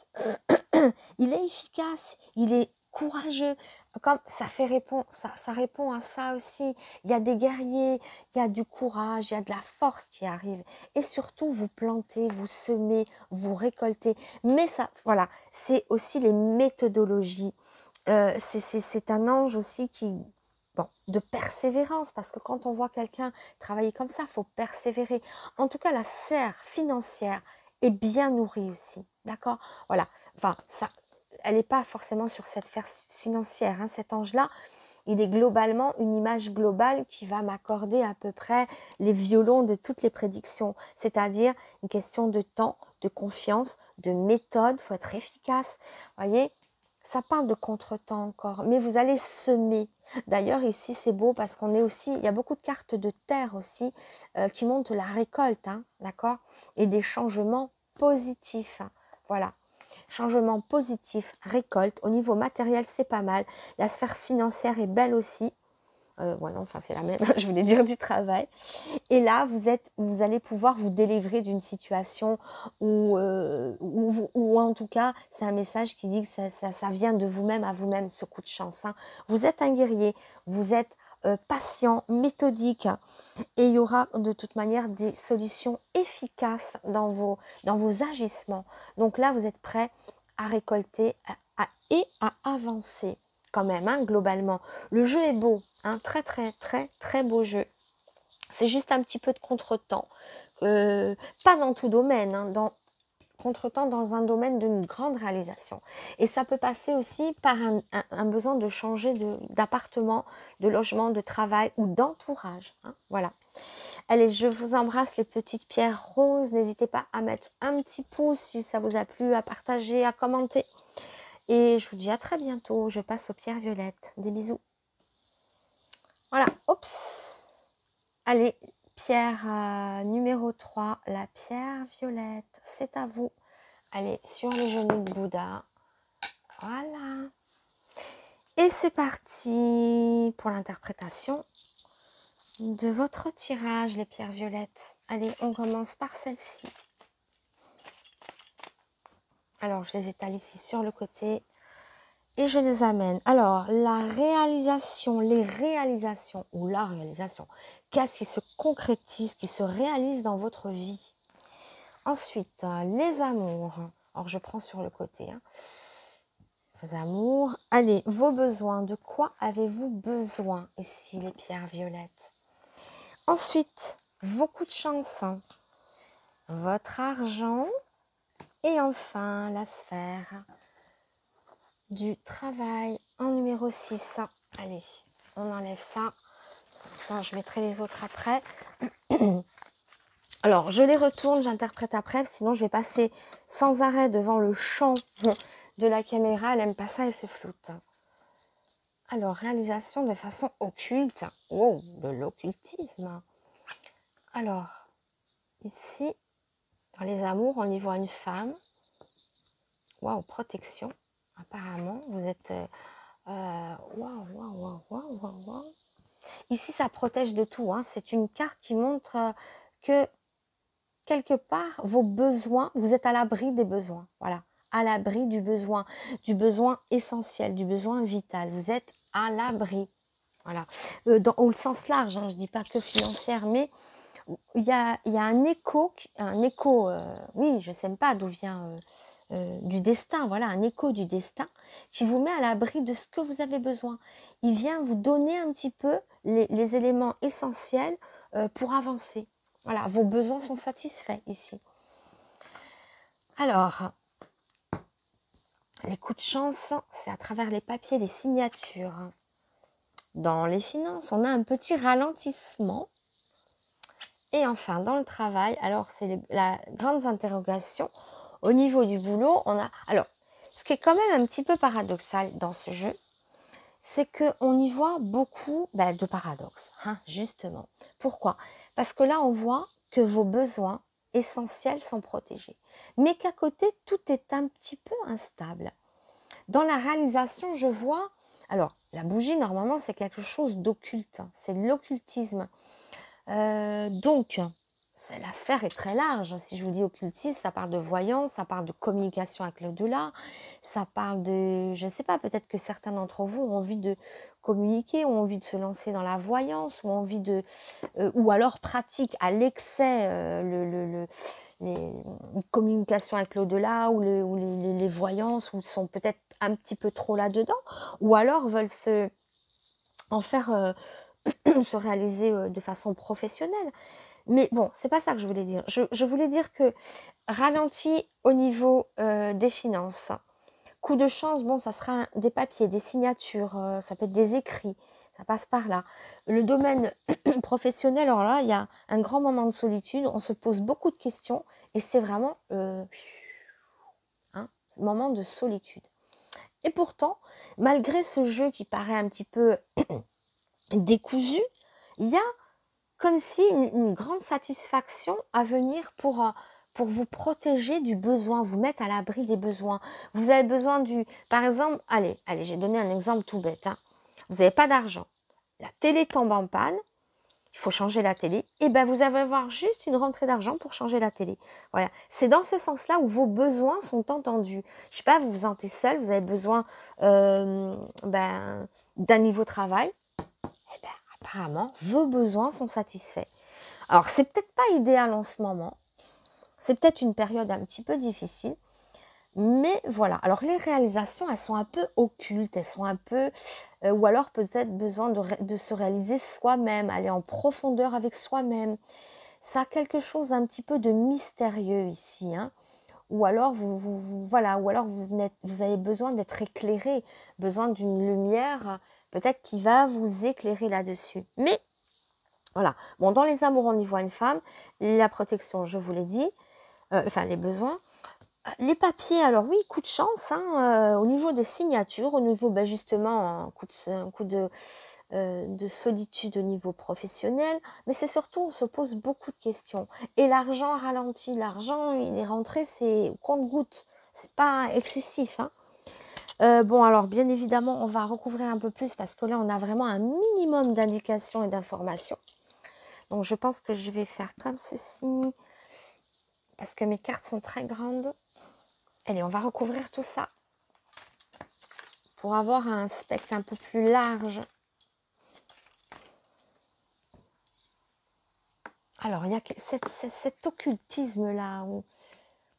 Il est efficace, il est courageux, comme ça répond à ça aussi. Il y a des guerriers, il y a du courage, il y a de la force qui arrive. Et surtout, vous plantez, vous semez, vous récoltez. Mais ça, voilà, c'est aussi les méthodologies. C'est un ange aussi bon, de persévérance, parce que quand on voit quelqu'un travailler comme ça, il faut persévérer. En tout cas, la sphère financière est bien nourrie aussi, d'accord? Voilà, enfin, ça, elle n'est pas forcément sur cette sphère financière, hein, cet ange-là, il est globalement une image globale qui va m'accorder à peu près les violons de toutes les prédictions, c'est-à-dire une question de temps, de confiance, de méthode, il faut être efficace, voyez, ça parle de contretemps encore, mais vous allez semer. D'ailleurs, ici, c'est beau parce qu'on est aussi, il y a beaucoup de cartes de terre aussi qui montrent la récolte, hein, d'accord? Et des changements positifs, hein, voilà. Changement positif, récolte. Au niveau matériel, c'est pas mal. La sphère financière est belle aussi. Voilà, enfin, c'est la même. Je voulais dire du travail. Et là, vous allez pouvoir vous délivrer d'une situation où en tout cas, c'est un message qui dit que ça vient de vous-même à vous-même, ce coup de chance, hein. Vous êtes un guerrier, vous êtes patient, méthodique, et il y aura de toute manière des solutions efficaces dans vos agissements. Donc là, vous êtes prêt à récolter et à avancer quand même, hein, globalement. Le jeu est beau, hein, très très très très beau jeu. C'est juste un petit peu de contretemps. Pas dans tout domaine, hein, contretemps dans un domaine d'une grande réalisation. Et ça peut passer aussi par un besoin de changer d'appartement, de logement, de travail ou d'entourage, hein, voilà. Allez, je vous embrasse les petites pierres roses. N'hésitez pas à mettre un petit pouce si ça vous a plu, à partager, à commenter. Et je vous dis à très bientôt. Je passe aux pierres violettes. Des bisous. Voilà, oups. Allez, pierre numéro 3, la pierre violette. C'est à vous. Allez, sur les genoux de Bouddha. Voilà. Et c'est parti pour l'interprétation de votre tirage, les pierres violettes. Allez, on commence par celle-ci. Alors, je les étale ici sur le côté et je les amène. Alors, la réalisation, les réalisations ou la réalisation, qu'est-ce qui se concrétise, qui se réalise dans votre vie. Ensuite, les amours. Alors, je prends sur le côté. Hein. Vos amours. Allez, vos besoins. De quoi avez-vous besoin ici, les pierres violettes? Ensuite, vos coups de chance. Votre argent. Et enfin, la sphère du travail en numéro 6. Allez, on enlève ça. Ça, je mettrai les autres après. Alors, je les retourne, j'interprète après, sinon je vais passer sans arrêt devant le champ de la caméra. Elle n'aime pas ça, elle se floute. Alors, réalisation de façon occulte. Oh, de l'occultisme. Alors, ici, dans les amours, on y voit une femme. Waouh, protection. Apparemment, vous êtes... waouh, waouh, waouh, waouh, waouh. Ici, ça protège de tout. Hein. C'est une carte qui montre que, quelque part, vos besoins, vous êtes à l'abri des besoins. Voilà, à l'abri du besoin essentiel, du besoin vital. Vous êtes à l'abri. Voilà. Au le sens large, hein, je ne dis pas que financière, mais il y a un écho, oui, je ne sais pas d'où vient... du destin, voilà, un écho du destin qui vous met à l'abri de ce que vous avez besoin. Il vient vous donner un petit peu les éléments essentiels pour avancer. Voilà, vos besoins sont satisfaits ici. Alors, les coups de chance, c'est à travers les papiers, les signatures. Dans les finances, on a un petit ralentissement. Et enfin, dans le travail, alors c'est la grande interrogation. Au niveau du boulot, on a... Alors, ce qui est quand même un petit peu paradoxal dans ce jeu, c'est qu'on y voit beaucoup de paradoxes, hein, justement. Pourquoi? Parce que là, on voit que vos besoins essentiels sont protégés, mais qu'à côté, tout est un petit peu instable. Dans la réalisation, je vois... Alors, la bougie, normalement, c'est quelque chose d'occulte, hein, c'est de l'occultisme. Donc, la sphère est très large. Si je vous dis occultisme, ça parle de voyance, ça parle de communication avec l'au-delà, ça parle de, je ne sais pas, peut-être que certains d'entre vous ont envie de communiquer, ont envie de se lancer dans la voyance, ou alors pratiquent à l'excès les communications avec l'au-delà, ou les voyances, ou sont peut-être un petit peu trop là-dedans, ou alors veulent se en faire se réaliser de façon professionnelle. Mais bon, c'est pas ça que je voulais dire. Je voulais dire que ralenti au niveau des finances. Coup de chance, bon, ça sera des papiers, des signatures, ça peut être des écrits, ça passe par là. Le domaine professionnel, alors là, il y a un grand moment de solitude, on se pose beaucoup de questions et c'est vraiment moment de solitude. Et pourtant, malgré ce jeu qui paraît un petit peu décousu, il y a comme si une grande satisfaction à venir pour vous protéger du besoin, vous mettre à l'abri des besoins. Vous avez besoin par exemple, allez, j'ai donné un exemple tout bête. Hein. Vous n'avez pas d'argent. La télé tombe en panne, il faut changer la télé. Et ben vous allez avoir juste une rentrée d'argent pour changer la télé. Voilà. C'est dans ce sens-là où vos besoins sont entendus. Je sais pas, vous vous sentez seul, vous avez besoin d'un niveau travail. Eh ben, apparemment, vos besoins sont satisfaits. Alors, c'est peut-être pas idéal en ce moment. C'est peut-être une période un petit peu difficile. Mais voilà. Alors, les réalisations, elles sont un peu occultes. Elles sont un peu... ou alors, peut-être besoin de se réaliser soi-même. Aller en profondeur avec soi-même. Ça a quelque chose un petit peu de mystérieux ici. Hein. Ou alors, voilà. Ou alors, vous avez besoin d'être éclairé. Besoin d'une lumière, peut-être qui va vous éclairer là-dessus. Mais... Voilà. Bon, dans les amours, on y voit une femme. La protection, je vous l'ai dit. Enfin, les besoins. Les papiers, alors oui, coup de chance. Hein, au niveau des signatures, au niveau, justement, un coup de solitude au niveau professionnel. Mais c'est surtout, on se pose beaucoup de questions. Et l'argent ralentit. L'argent, il est rentré, c'est au compte-gouttes. C'est pas excessif. Hein. Bon, alors, bien évidemment, on va recouvrir un peu plus parce que là, on a vraiment un minimum d'indications et d'informations. Donc, je pense que je vais faire comme ceci, parce que mes cartes sont très grandes. Allez, on va recouvrir tout ça pour avoir un spectre un peu plus large. Alors, il y a cet occultisme-là, où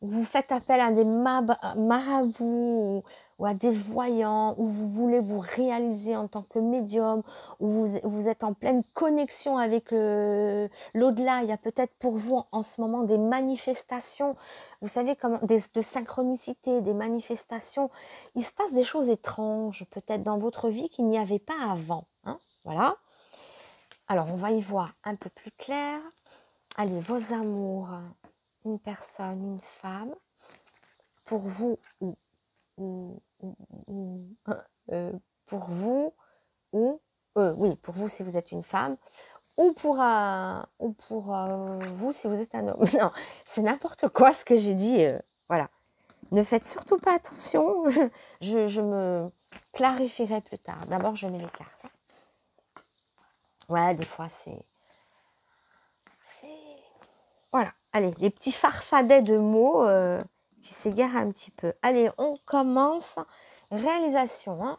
vous faites appel à des marabouts ou à des voyants, où vous voulez vous réaliser en tant que médium, où vous êtes en pleine connexion avec l'au-delà. Il y a peut-être pour vous en ce moment des manifestations, vous savez, de synchronicité, des manifestations. Il se passe des choses étranges peut-être dans votre vie qu'il n'y avait pas avant. Hein, voilà. Alors, on va y voir un peu plus clair. Allez, vos amours. Une personne, une femme, pour vous pour vous oui, pour vous si vous êtes une femme, ou pour vous si vous êtes un homme. Non, c'est n'importe quoi ce que j'ai dit. Voilà. Ne faites surtout pas attention. Je me clarifierai plus tard. D'abord, je mets les cartes. Ouais, des fois, c'est... Voilà, allez, les petits farfadets de mots qui s'égarent un petit peu. Allez, on commence. Réalisation. Hein.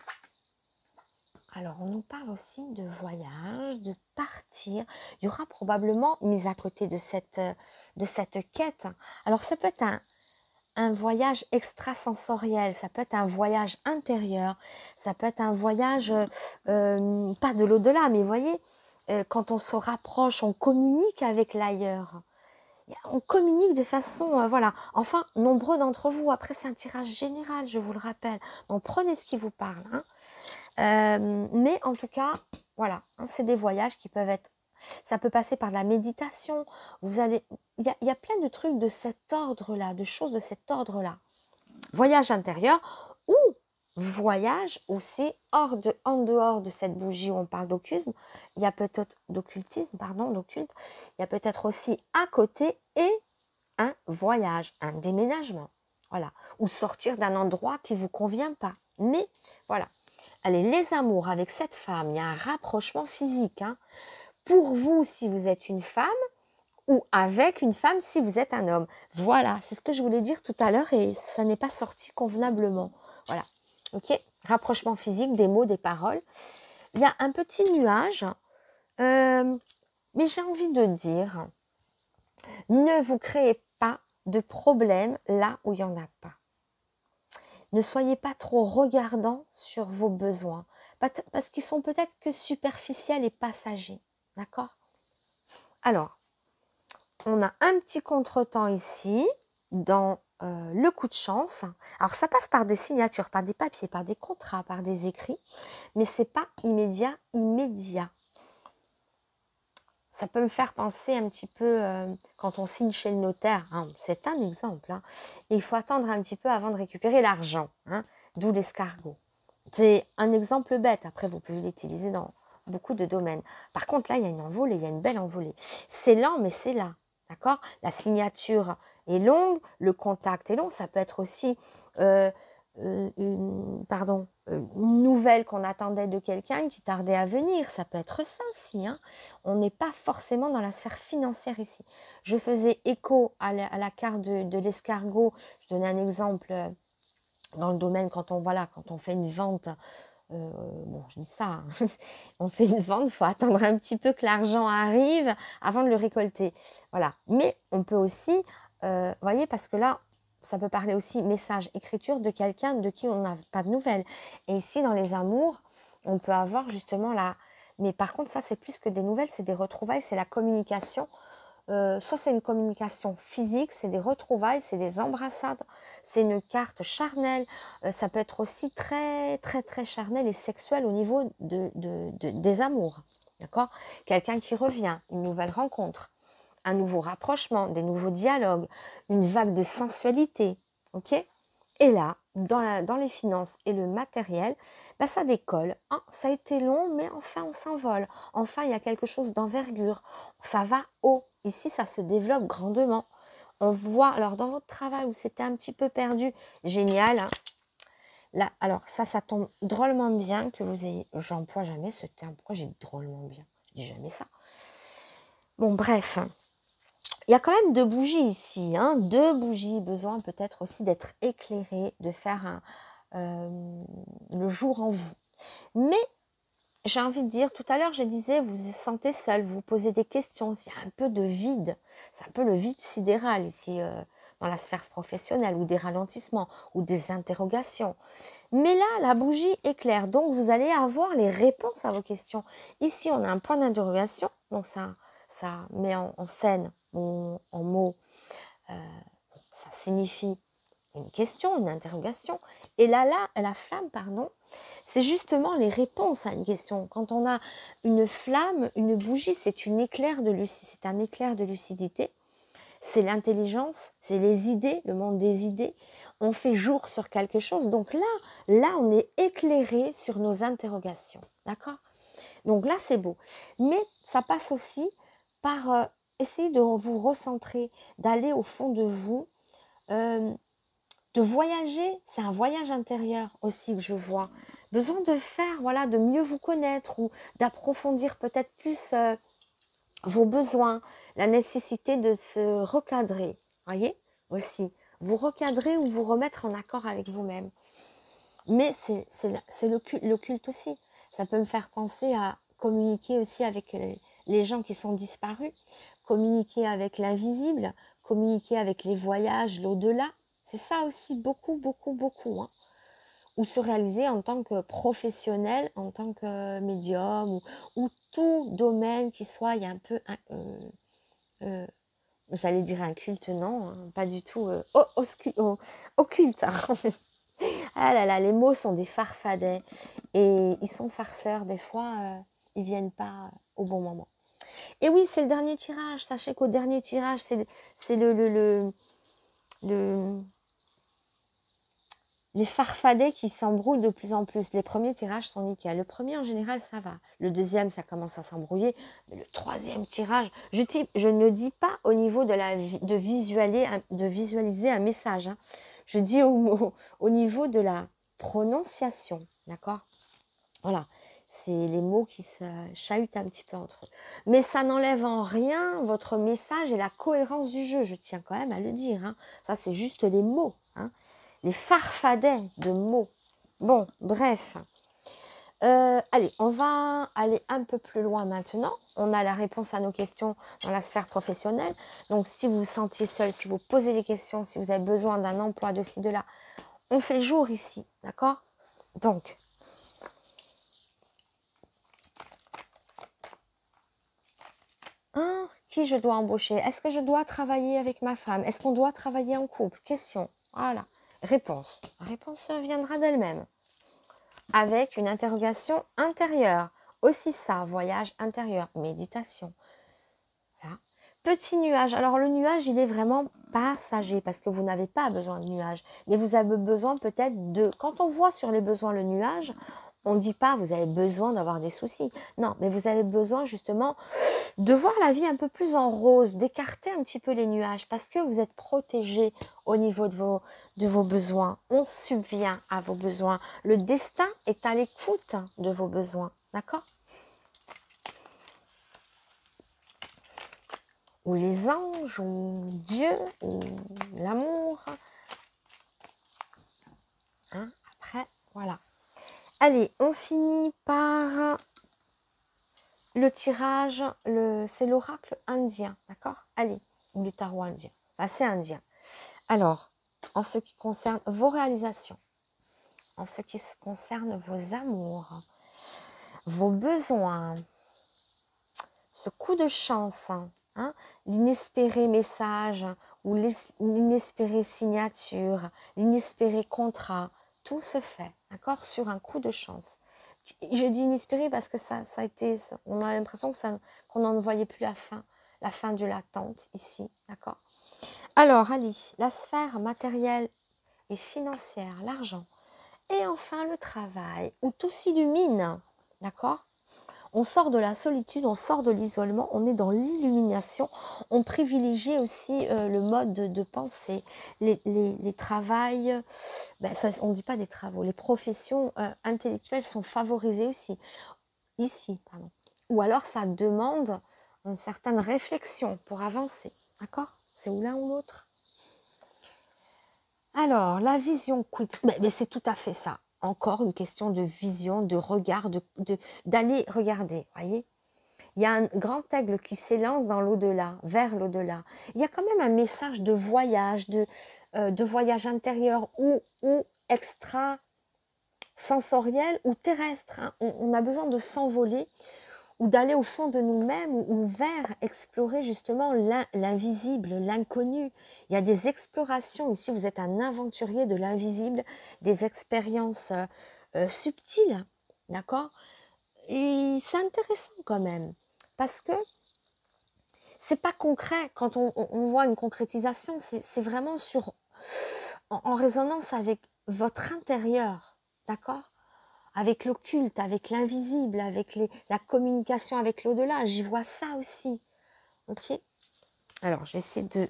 Alors, on nous parle aussi de voyage, de partir. Il y aura probablement, mis à côté de cette quête, alors ça peut être un voyage extrasensoriel, ça peut être un voyage intérieur, ça peut être un voyage, pas de l'au-delà, mais vous voyez, quand on se rapproche, on communique avec l'ailleurs. On communique de façon, voilà. Enfin, nombreux d'entre vous, après c'est un tirage général, je vous le rappelle. Donc prenez ce qui vous parle. Hein. Mais en tout cas, voilà, hein, c'est des voyages qui peuvent être... Ça peut passer par la méditation. Vous allez... Il y a plein de trucs de cet ordre-là, de choses de cet ordre-là. Voyage intérieur ou voyage aussi en dehors de cette bougie où on parle d'occultisme, il y a peut-être d'occultisme, pardon, d'occulte, il y a peut-être aussi à côté et un voyage, un déménagement, voilà, ou sortir d'un endroit qui vous convient pas. Mais voilà, allez, les amours avec cette femme, il y a un rapprochement physique. Hein. Pour vous, si vous êtes une femme, ou avec une femme si vous êtes un homme. Voilà, c'est ce que je voulais dire tout à l'heure et ça n'est pas sorti convenablement. Voilà. Ok, rapprochement physique des mots, des paroles. Il y a un petit nuage, mais j'ai envie de dire, ne vous créez pas de problème là où il n'y en a pas. Ne soyez pas trop regardant sur vos besoins, parce qu'ils sont peut-être que superficiels et passagers. D'accord? Alors, on a un petit contretemps ici, dans le coup de chance. Alors, ça passe par des signatures, par des papiers, par des contrats, par des écrits, mais c'est pas immédiat. Ça peut me faire penser un petit peu quand on signe chez le notaire. Hein, c'est un exemple. Hein, et il faut attendre un petit peu avant de récupérer l'argent. Hein, d'où l'escargot. C'est un exemple bête. Après, vous pouvez l'utiliser dans beaucoup de domaines. Par contre, là, il y a une envolée. Il y a une belle envolée. C'est lent, mais c'est là. D'accord? La signature est longue. Le contact est long. Ça peut être aussi... une nouvelle qu'on attendait de quelqu'un qui tardait à venir, ça peut être ça aussi. Hein. On n'est pas forcément dans la sphère financière ici. Je faisais écho à la carte de l'escargot. Je donnais un exemple dans le domaine quand on fait une vente. Bon, je dis ça, hein. On fait une vente, il faut attendre un petit peu que l'argent arrive avant de le récolter. Voilà. Mais on peut aussi, voyez, parce que là, ça peut parler aussi message, écriture de quelqu'un de qui on n'a pas de nouvelles. Et ici, dans les amours, on peut avoir justement la... Mais par contre, ça, c'est plus que des nouvelles, c'est des retrouvailles, c'est la communication. Soit c'est une communication physique, c'est des retrouvailles, c'est des embrassades, c'est une carte charnelle. Ça peut être aussi très, très, très charnel et sexuel au niveau des amours. D'accord? Quelqu'un qui revient, une nouvelle rencontre, un nouveau rapprochement, des nouveaux dialogues, une vague de sensualité, ok? Et là, dans les finances et le matériel, bah, ça décolle. Hein, ça a été long, mais enfin on s'envole. Enfin, il y a quelque chose d'envergure. Ça va haut. Ici, ça se développe grandement. On voit, alors dans votre travail où c'était un petit peu perdu, génial. Hein, là, alors ça tombe drôlement bien que vous ayez... J'emploie jamais ce terme. Pourquoi j'ai drôlement bien? Je dis jamais ça. Bon, bref. Il y a quand même 2 bougies ici, hein, 2 bougies, besoin peut-être aussi d'être éclairé, de faire le jour en vous. Mais j'ai envie de dire, tout à l'heure je disais, vous vous sentez seul, vous posez des questions, il y a un peu de vide, c'est un peu le vide sidéral ici dans la sphère professionnelle, ou des ralentissements, ou des interrogations. Mais là, la bougie éclaire, donc vous allez avoir les réponses à vos questions. Ici, on a un point d'interrogation, donc ça met en scène, en mots, ça signifie une question, une interrogation. Et là, la flamme, pardon, c'est justement les réponses à une question. Quand on a une flamme, une bougie, c'est un éclair de lucidité. C'est l'intelligence, c'est les idées, le monde des idées. On fait jour sur quelque chose. Donc là, on est éclairé sur nos interrogations. D'accord? Donc là, c'est beau. Mais ça passe aussi par essayer de vous recentrer, d'aller au fond de vous, de voyager. C'est un voyage intérieur aussi que je vois. Besoin de faire, voilà, de mieux vous connaître ou d'approfondir peut-être plus vos besoins, la nécessité de se recadrer. Voyez aussi. Vous recadrer ou vous remettre en accord avec vous-même. Mais c'est l'occulte aussi. Ça peut me faire penser à communiquer aussi avec les gens qui sont disparus, communiquer avec l'invisible, communiquer avec les voyages, l'au-delà. C'est ça aussi beaucoup, beaucoup, beaucoup. Hein. Ou se réaliser en tant que professionnel, en tant que médium, ou tout domaine qui soit, il y a un peu, j'allais dire un culte, non, hein, pas du tout, occulte. Hein. Ah là là, les mots sont des farfadets et ils sont farceurs. Des fois, ils viennent pas au bon moment. Et oui, c'est le dernier tirage. Sachez qu'au dernier tirage, c'est les farfadets qui s'embrouillent de plus en plus. Les premiers tirages sont nickel. Le premier, en général, ça va. Le deuxième, ça commence à s'embrouiller. Mais le troisième tirage, je ne dis pas au niveau de visualiser un message. Hein. Je dis au niveau de la prononciation. D'accord? Voilà. C'est les mots qui se chahutent un petit peu entre eux. Mais ça n'enlève en rien votre message et la cohérence du jeu. Je tiens quand même à le dire. Hein. Ça, c'est juste les mots. Hein. Les farfadets de mots. Bon, bref. Allez, on va aller un peu plus loin maintenant. On a la réponse à nos questions dans la sphère professionnelle. Donc, si vous vous sentiez seul, si vous posez des questions, si vous avez besoin d'un emploi de ci, de là, on fait jour ici, d'accord? Donc, qui je dois embaucher? Est-ce que je dois travailler avec ma femme? Est-ce qu'on doit travailler en couple? Question. Voilà. Réponse. La réponse viendra d'elle-même. Avec une interrogation intérieure. Aussi ça, voyage intérieur, méditation. Voilà. Petit nuage. Alors le nuage, il est vraiment passager parce que vous n'avez pas besoin de nuage. Mais vous avez besoin peut-être de... Quand on voit sur les besoins le nuage, on ne dit pas vous avez besoin d'avoir des soucis. Non, mais vous avez besoin justement de voir la vie un peu plus en rose, d'écarter un petit peu les nuages parce que vous êtes protégé au niveau de vos besoins. On subvient à vos besoins. Le destin est à l'écoute de vos besoins. D'accord? Ou les anges, ou Dieu, ou l'amour. Hein? Après, voilà. Allez, on finit par le tirage, c'est l'oracle indien, d'accord? Allez, ou le tarot indien. Ah, c'est indien. Alors, en ce qui concerne vos réalisations, en ce qui concerne vos amours, vos besoins, ce coup de chance, hein, l'inespéré message ou l'inespérée signature, l'inespéré contrat, tout se fait, d'accord, sur un coup de chance. Je dis inespéré parce que ça a été, on a l'impression qu'on n'en voyait plus la fin de l'attente ici, d'accord. Alors, allez, la sphère matérielle et financière, l'argent. Et enfin, le travail, où tout s'illumine, d'accord? On sort de la solitude, on sort de l'isolement, on est dans l'illumination. On privilégie aussi le mode de pensée, les travails, on ne dit pas des travaux, les professions intellectuelles sont favorisées aussi, ici, pardon. Ou alors ça demande une certaine réflexion pour avancer, d'accord? C'est ou l'un ou l'autre. Alors, la vision quit, mais c'est tout à fait ça. Encore une question de vision, de regard, d'aller regarder, voyez. Il y a un grand aigle qui s'élance dans l'au-delà, vers l'au-delà. Il y a quand même un message de voyage, de voyage intérieur ou extra sensoriel ou terrestre. Hein. On a besoin de s'envoler ou d'aller au fond de nous-mêmes ou vers explorer justement l'invisible, l'inconnu. Il y a des explorations ici, vous êtes un aventurier de l'invisible, des expériences subtiles, d'accord? Et c'est intéressant quand même, parce que c'est pas concret. Quand on voit une concrétisation, c'est vraiment en résonance avec votre intérieur, d'accord? Avec l'occulte, avec l'invisible, avec la communication avec l'au-delà. J'y vois ça aussi. Ok? Alors, j'essaie de...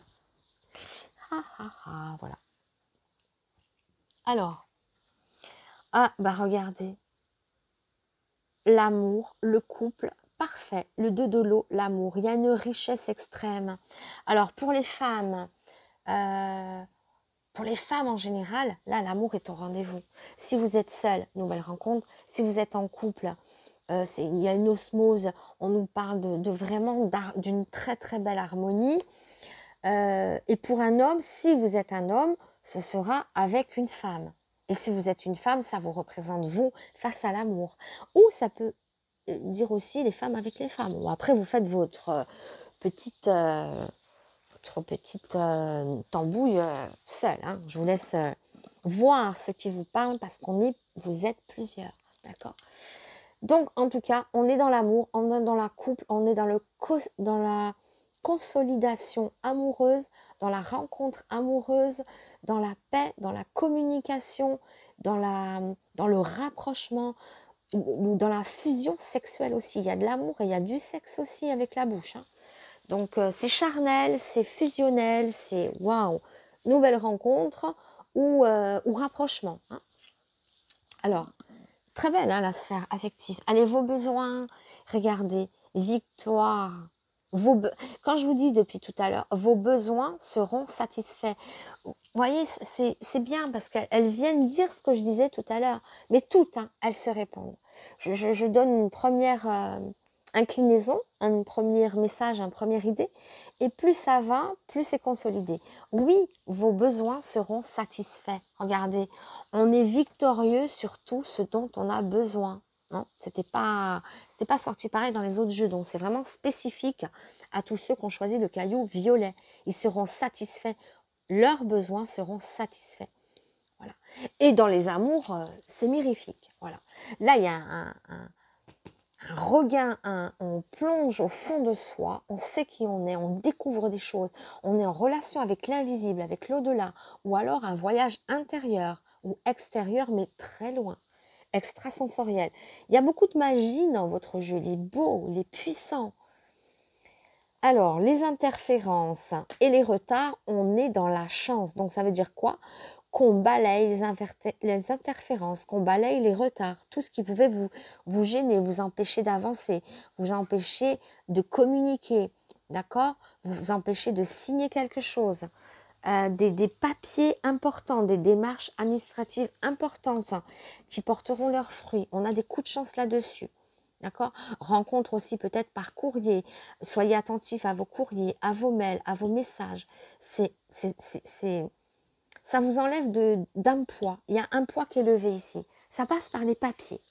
voilà. Alors, regardez. L'amour, le couple, parfait. Le 2 de l'eau, l'amour. Il y a une richesse extrême. Alors, pour les femmes en général, là, l'amour est au rendez-vous. Si vous êtes seul, nouvelle rencontre. Si vous êtes en couple, il y a une osmose, on nous parle de vraiment d'une très très belle harmonie. Et pour un homme, si vous êtes un homme, ce sera avec une femme. Et si vous êtes une femme, ça vous représente vous face à l'amour. Ou ça peut dire aussi les femmes avec les femmes. Ou après, vous faites votre petite tambouille seule. Hein. Je vous laisse voir ce qui vous parle parce vous êtes plusieurs. D'accord? Donc, en tout cas, on est dans l'amour, on est dans la couple, on est dans la consolidation amoureuse, dans la rencontre amoureuse, dans la paix, dans la communication, dans le rapprochement ou dans la fusion sexuelle aussi. Il y a de l'amour et il y a du sexe aussi avec la bouche. Hein. Donc, c'est charnel, c'est fusionnel, c'est waouh, nouvelle rencontre ou rapprochement. Hein. Alors, très belle, hein, la sphère affective. Allez, vos besoins, regardez, victoire. Quand je vous dis depuis tout à l'heure, vos besoins seront satisfaits. Vous voyez, c'est bien parce qu'elles viennent dire ce que je disais tout à l'heure. Mais toutes, hein, elles se répondent. Je donne une première inclinaison, un premier message, une première idée, et plus ça va, plus c'est consolidé. Oui, vos besoins seront satisfaits. Regardez, on est victorieux sur tout ce dont on a besoin. Non, c'était pas sorti pareil dans les autres jeux, donc c'est vraiment spécifique à tous ceux qui ont choisi le caillou violet. Ils seront satisfaits, leurs besoins seront satisfaits. Voilà. Et dans les amours, c'est mirifique. Voilà. Là, il y a un regain, on plonge au fond de soi, on sait qui on est, on découvre des choses, on est en relation avec l'invisible, avec l'au-delà, ou alors un voyage intérieur ou extérieur, mais très loin, extrasensoriel. Il y a beaucoup de magie dans votre jeu, il est beau, il est puissant. Alors, les interférences et les retards, on est dans la chance. Donc, ça veut dire quoi? Qu'on balaye les interférences, qu'on balaye les retards, tout ce qui pouvait vous gêner, vous empêcher d'avancer, vous empêcher de communiquer, d'accord? Vous empêcher de signer quelque chose, des papiers importants, des démarches administratives importantes qui porteront leurs fruits. On a des coups de chance là-dessus. D'accord? Rencontre aussi peut-être par courrier. Soyez attentifs à vos courriers, à vos mails, à vos messages. Ça vous enlève d'un poids. Il y a un poids qui est levé ici. Ça passe par les papiers.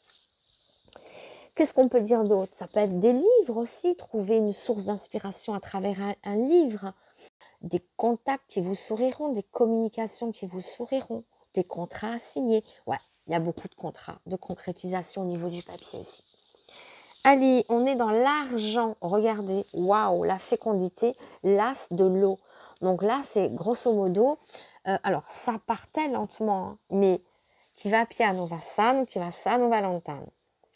Qu'est-ce qu'on peut dire d'autre? Ça peut être des livres aussi. Trouver une source d'inspiration à travers un livre. Des contacts qui vous souriront, des communications qui vous souriront, des contrats à signer. Ouais, il y a beaucoup de contrats, de concrétisation au niveau du papier aussi. Allez, on est dans l'argent. Regardez, waouh, la fécondité, l'as de l'eau. Donc là, c'est grosso modo, alors ça partait lentement, hein, mais qui va piano va sano, qui va sano va lontano.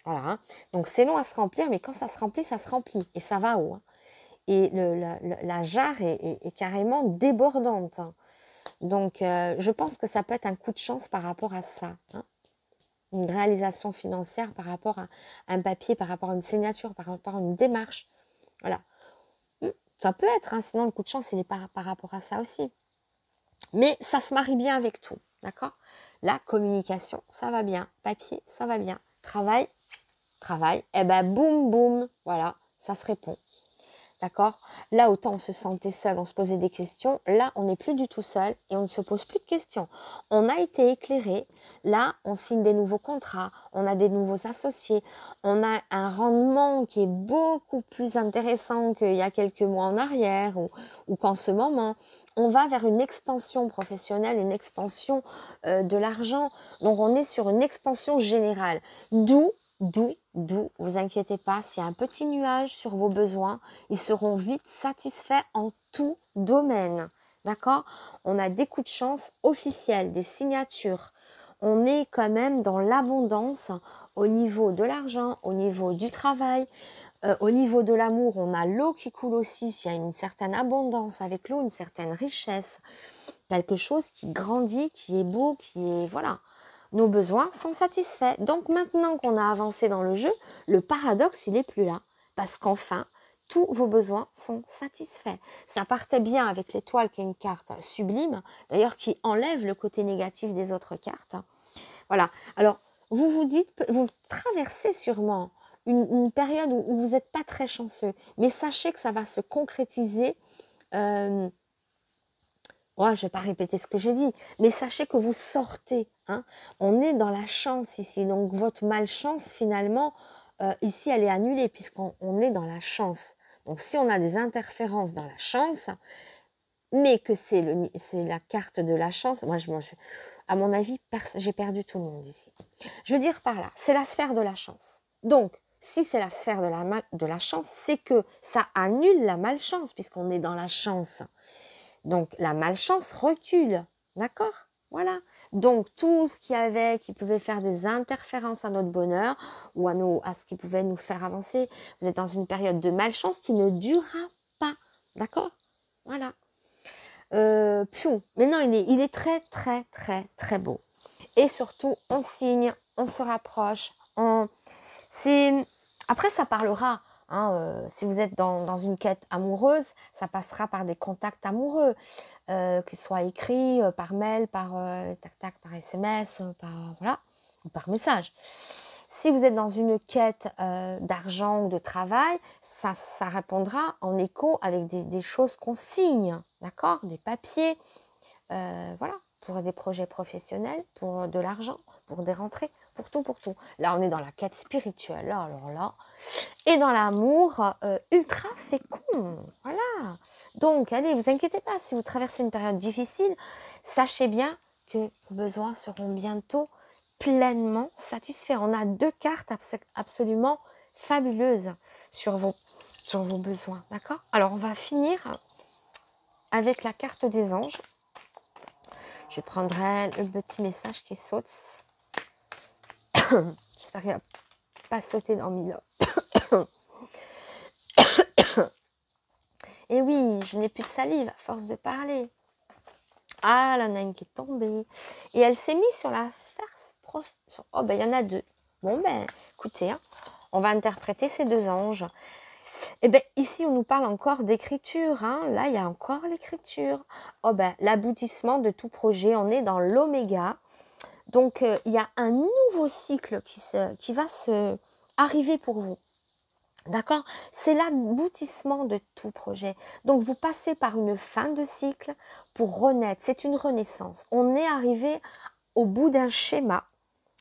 Voilà, hein. Donc c'est long à se remplir, mais quand ça se remplit, et ça va haut. Hein. Et la jarre est carrément débordante. Hein. Donc je pense que ça peut être un coup de chance par rapport à ça. Hein. Une réalisation financière par rapport à un papier, par rapport à une signature, par rapport à une démarche. Voilà. Ça peut être, hein, sinon le coup de chance, il est par rapport à ça aussi. Mais ça se marie bien avec tout, d'accord? La communication, ça va bien. Papier, ça va bien. Travail, et ben boum, boum, voilà, ça se répond. D'accord? Là, autant on se sentait seul, on se posait des questions. Là, on n'est plus du tout seul et on ne se pose plus de questions. On a été éclairé. Là, on signe des nouveaux contrats. On a des nouveaux associés. On a un rendement qui est beaucoup plus intéressant qu'il y a quelques mois en arrière ou qu'en ce moment. On va vers une expansion professionnelle, une expansion de l'argent. Donc, on est sur une expansion générale. D'où, vous inquiétez pas, s'il y a un petit nuage sur vos besoins, ils seront vite satisfaits en tout domaine. D'accord? On a des coups de chance officiels, des signatures. On est quand même dans l'abondance au niveau de l'argent, au niveau du travail, au niveau de l'amour. On a l'eau qui coule aussi, s'il y a une certaine abondance avec l'eau, une certaine richesse. Quelque chose qui grandit, qui est beau, qui est... Voilà. Nos besoins sont satisfaits. Donc maintenant qu'on a avancé dans le jeu, le paradoxe, il n'est plus là. Parce qu'enfin, tous vos besoins sont satisfaits. Ça partait bien avec l'étoile qui est une carte sublime, d'ailleurs qui enlève le côté négatif des autres cartes. Voilà. Alors, vous vous dites, vous traversez sûrement une période où vous n'êtes pas très chanceux, mais sachez que ça va se concrétiser. Ouais, je ne vais pas répéter ce que j'ai dit, mais sachez que vous sortez. Hein. On est dans la chance ici. Donc, votre malchance, finalement, ici, elle est annulée puisqu'on est dans la chance. Donc, si on a des interférences dans la chance, mais que c'est la carte de la chance, moi, à mon avis, j'ai perdu tout le monde ici. Je veux dire par là, c'est la sphère de la chance. Donc, si c'est la sphère de la chance, c'est que ça annule la malchance puisqu'on est dans la chance. Donc, la malchance recule, d'accord? Voilà. Donc, tout ce qui pouvait faire des interférences à notre bonheur ou à ce qui pouvait nous faire avancer, vous êtes dans une période de malchance qui ne durera pas, d'accord? Voilà. Pion. Maintenant, il est très, très, très, très beau. Et surtout, on signe, on se rapproche. Après, ça parlera. Hein, si vous êtes dans une quête amoureuse, ça passera par des contacts amoureux, qu'ils soient écrits par mail, par tac tac, par SMS, voilà, ou par message. Si vous êtes dans une quête d'argent ou de travail, ça répondra en écho avec des choses qu'on signe, d'accord? Des papiers, voilà, pour des projets professionnels, pour de l'argent, pour des rentrées, pour tout, pour tout. Là, on est dans la quête spirituelle, là, alors là. Et dans l'amour ultra fécond, voilà. Donc, allez, vous inquiétez pas, si vous traversez une période difficile, sachez bien que vos besoins seront bientôt pleinement satisfaits. On a 2 cartes absolument fabuleuses sur vos besoins, d'accord? Alors, on va finir avec la carte des anges. Je prendrai le petit message qui saute. J'espère qu'il ne va pas sauter dans 1000 ans. Et oui, je n'ai plus de salive à force de parler. Ah, la naine qui est tombée. Et elle s'est mise sur la farce. Oh, ben, il y en a 2. Bon, ben, écoutez, hein, on va interpréter ces 2 anges. Et bien, ici, on nous parle encore d'écriture. Hein. Là, il y a encore l'écriture. Oh, ben, l'aboutissement de tout projet. On est dans l'oméga. Donc, il y a un nouveau cycle qui va arriver pour vous. D'accord? C'est l'aboutissement de tout projet. Donc, vous passez par une fin de cycle pour renaître. C'est une renaissance. On est arrivé au bout d'un schéma,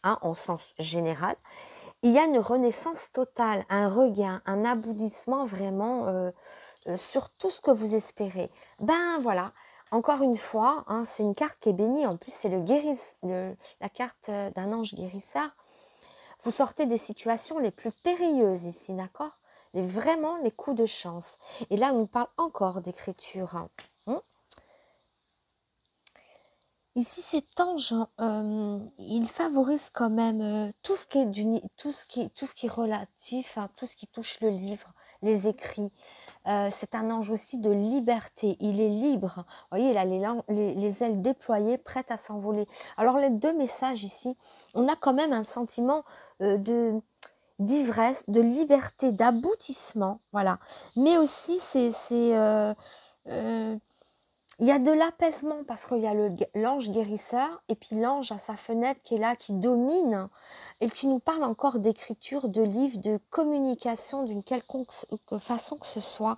hein, en sens général. Il y a une renaissance totale, un regain, un aboutissement vraiment sur tout ce que vous espérez. Ben voilà, encore une fois, hein, c'est une carte qui est bénie. En plus, c'est la carte d'un ange guérisseur. Vous sortez des situations les plus périlleuses ici, d'accord? Vraiment les coups de chance. Et là, on nous parle encore d'écriture. Hein. Ici, cet ange, il favorise quand même tout ce qui est relatif, hein, tout ce qui touche le livre, les écrits. C'est un ange aussi de liberté. Il est libre. Vous voyez, il a les ailes déployées, prêtes à s'envoler. Alors, les 2 messages ici, on a quand même un sentiment d'ivresse, de liberté, d'aboutissement, voilà. Mais aussi, il y a de l'apaisement parce qu'il y a l'ange guérisseur et puis l'ange à sa fenêtre qui est là, qui domine et qui nous parle encore d'écriture, de livres, de communication d'une quelconque façon que ce soit.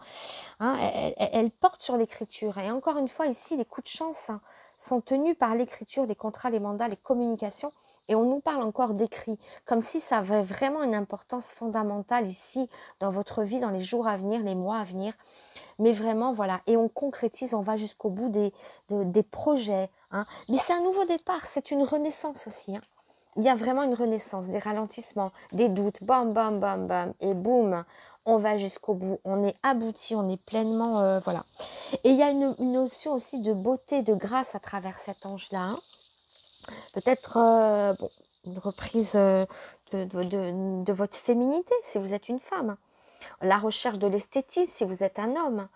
Hein, elle porte sur l'écriture. Et encore une fois, ici, les coups de chance sont tenus par l'écriture, les contrats, les mandats, les communications. Et on nous parle encore d'écrit, comme si ça avait vraiment une importance fondamentale ici, dans votre vie, dans les jours à venir, les mois à venir. Mais vraiment, voilà. Et on concrétise, on va jusqu'au bout des projets. Hein. Mais c'est un nouveau départ, c'est une renaissance aussi. Hein. Il y a vraiment une renaissance, des ralentissements, des doutes, bam, bam, bam, bam, et boum, on va jusqu'au bout. On est abouti, on est pleinement, voilà. Et il y a une notion aussi de beauté, de grâce à travers cet ange-là. Hein. Peut-être bon, une reprise de votre féminité, si vous êtes une femme. La recherche de l'esthétisme, si vous êtes un homme.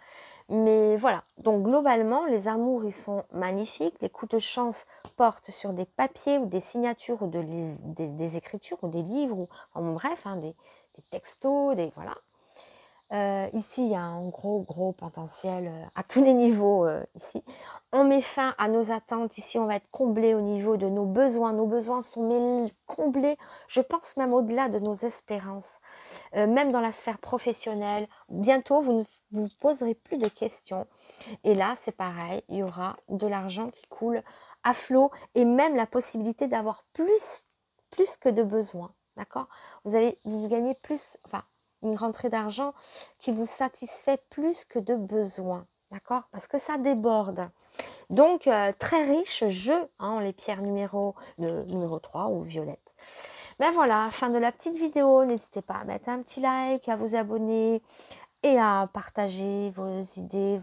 Mais voilà, donc globalement, les amours, ils sont magnifiques. Les coups de chance portent sur des papiers ou des signatures ou des écritures ou des livres, ou enfin, bref, hein, des textos, voilà. Ici, il y a un gros potentiel à tous les niveaux ici. On met fin à nos attentes. Ici, on va être comblé au niveau de nos besoins. Nos besoins sont comblés, je pense même au-delà de nos espérances. Même dans la sphère professionnelle. Bientôt, vous ne vous poserez plus de questions. Et là, c'est pareil. Il y aura de l'argent qui coule à flot et même la possibilité d'avoir plus que de besoins. D'accord? Vous gagnez plus... Enfin, une rentrée d'argent qui vous satisfait plus que de besoins, d'accord? Parce que ça déborde. Donc, très riche jeu, hein, les pierres numéro 3 ou violette. Ben voilà, fin de la petite vidéo. N'hésitez pas à mettre un petit like, à vous abonner et à partager vos idées,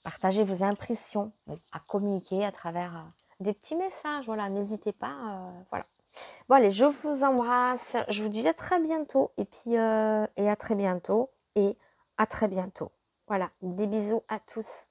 partager vos impressions, à communiquer à travers... des petits messages, voilà, n'hésitez pas, voilà. Bon allez, je vous embrasse, je vous dis à très bientôt, et puis, et à très bientôt, et à très bientôt. Voilà, des bisous à tous.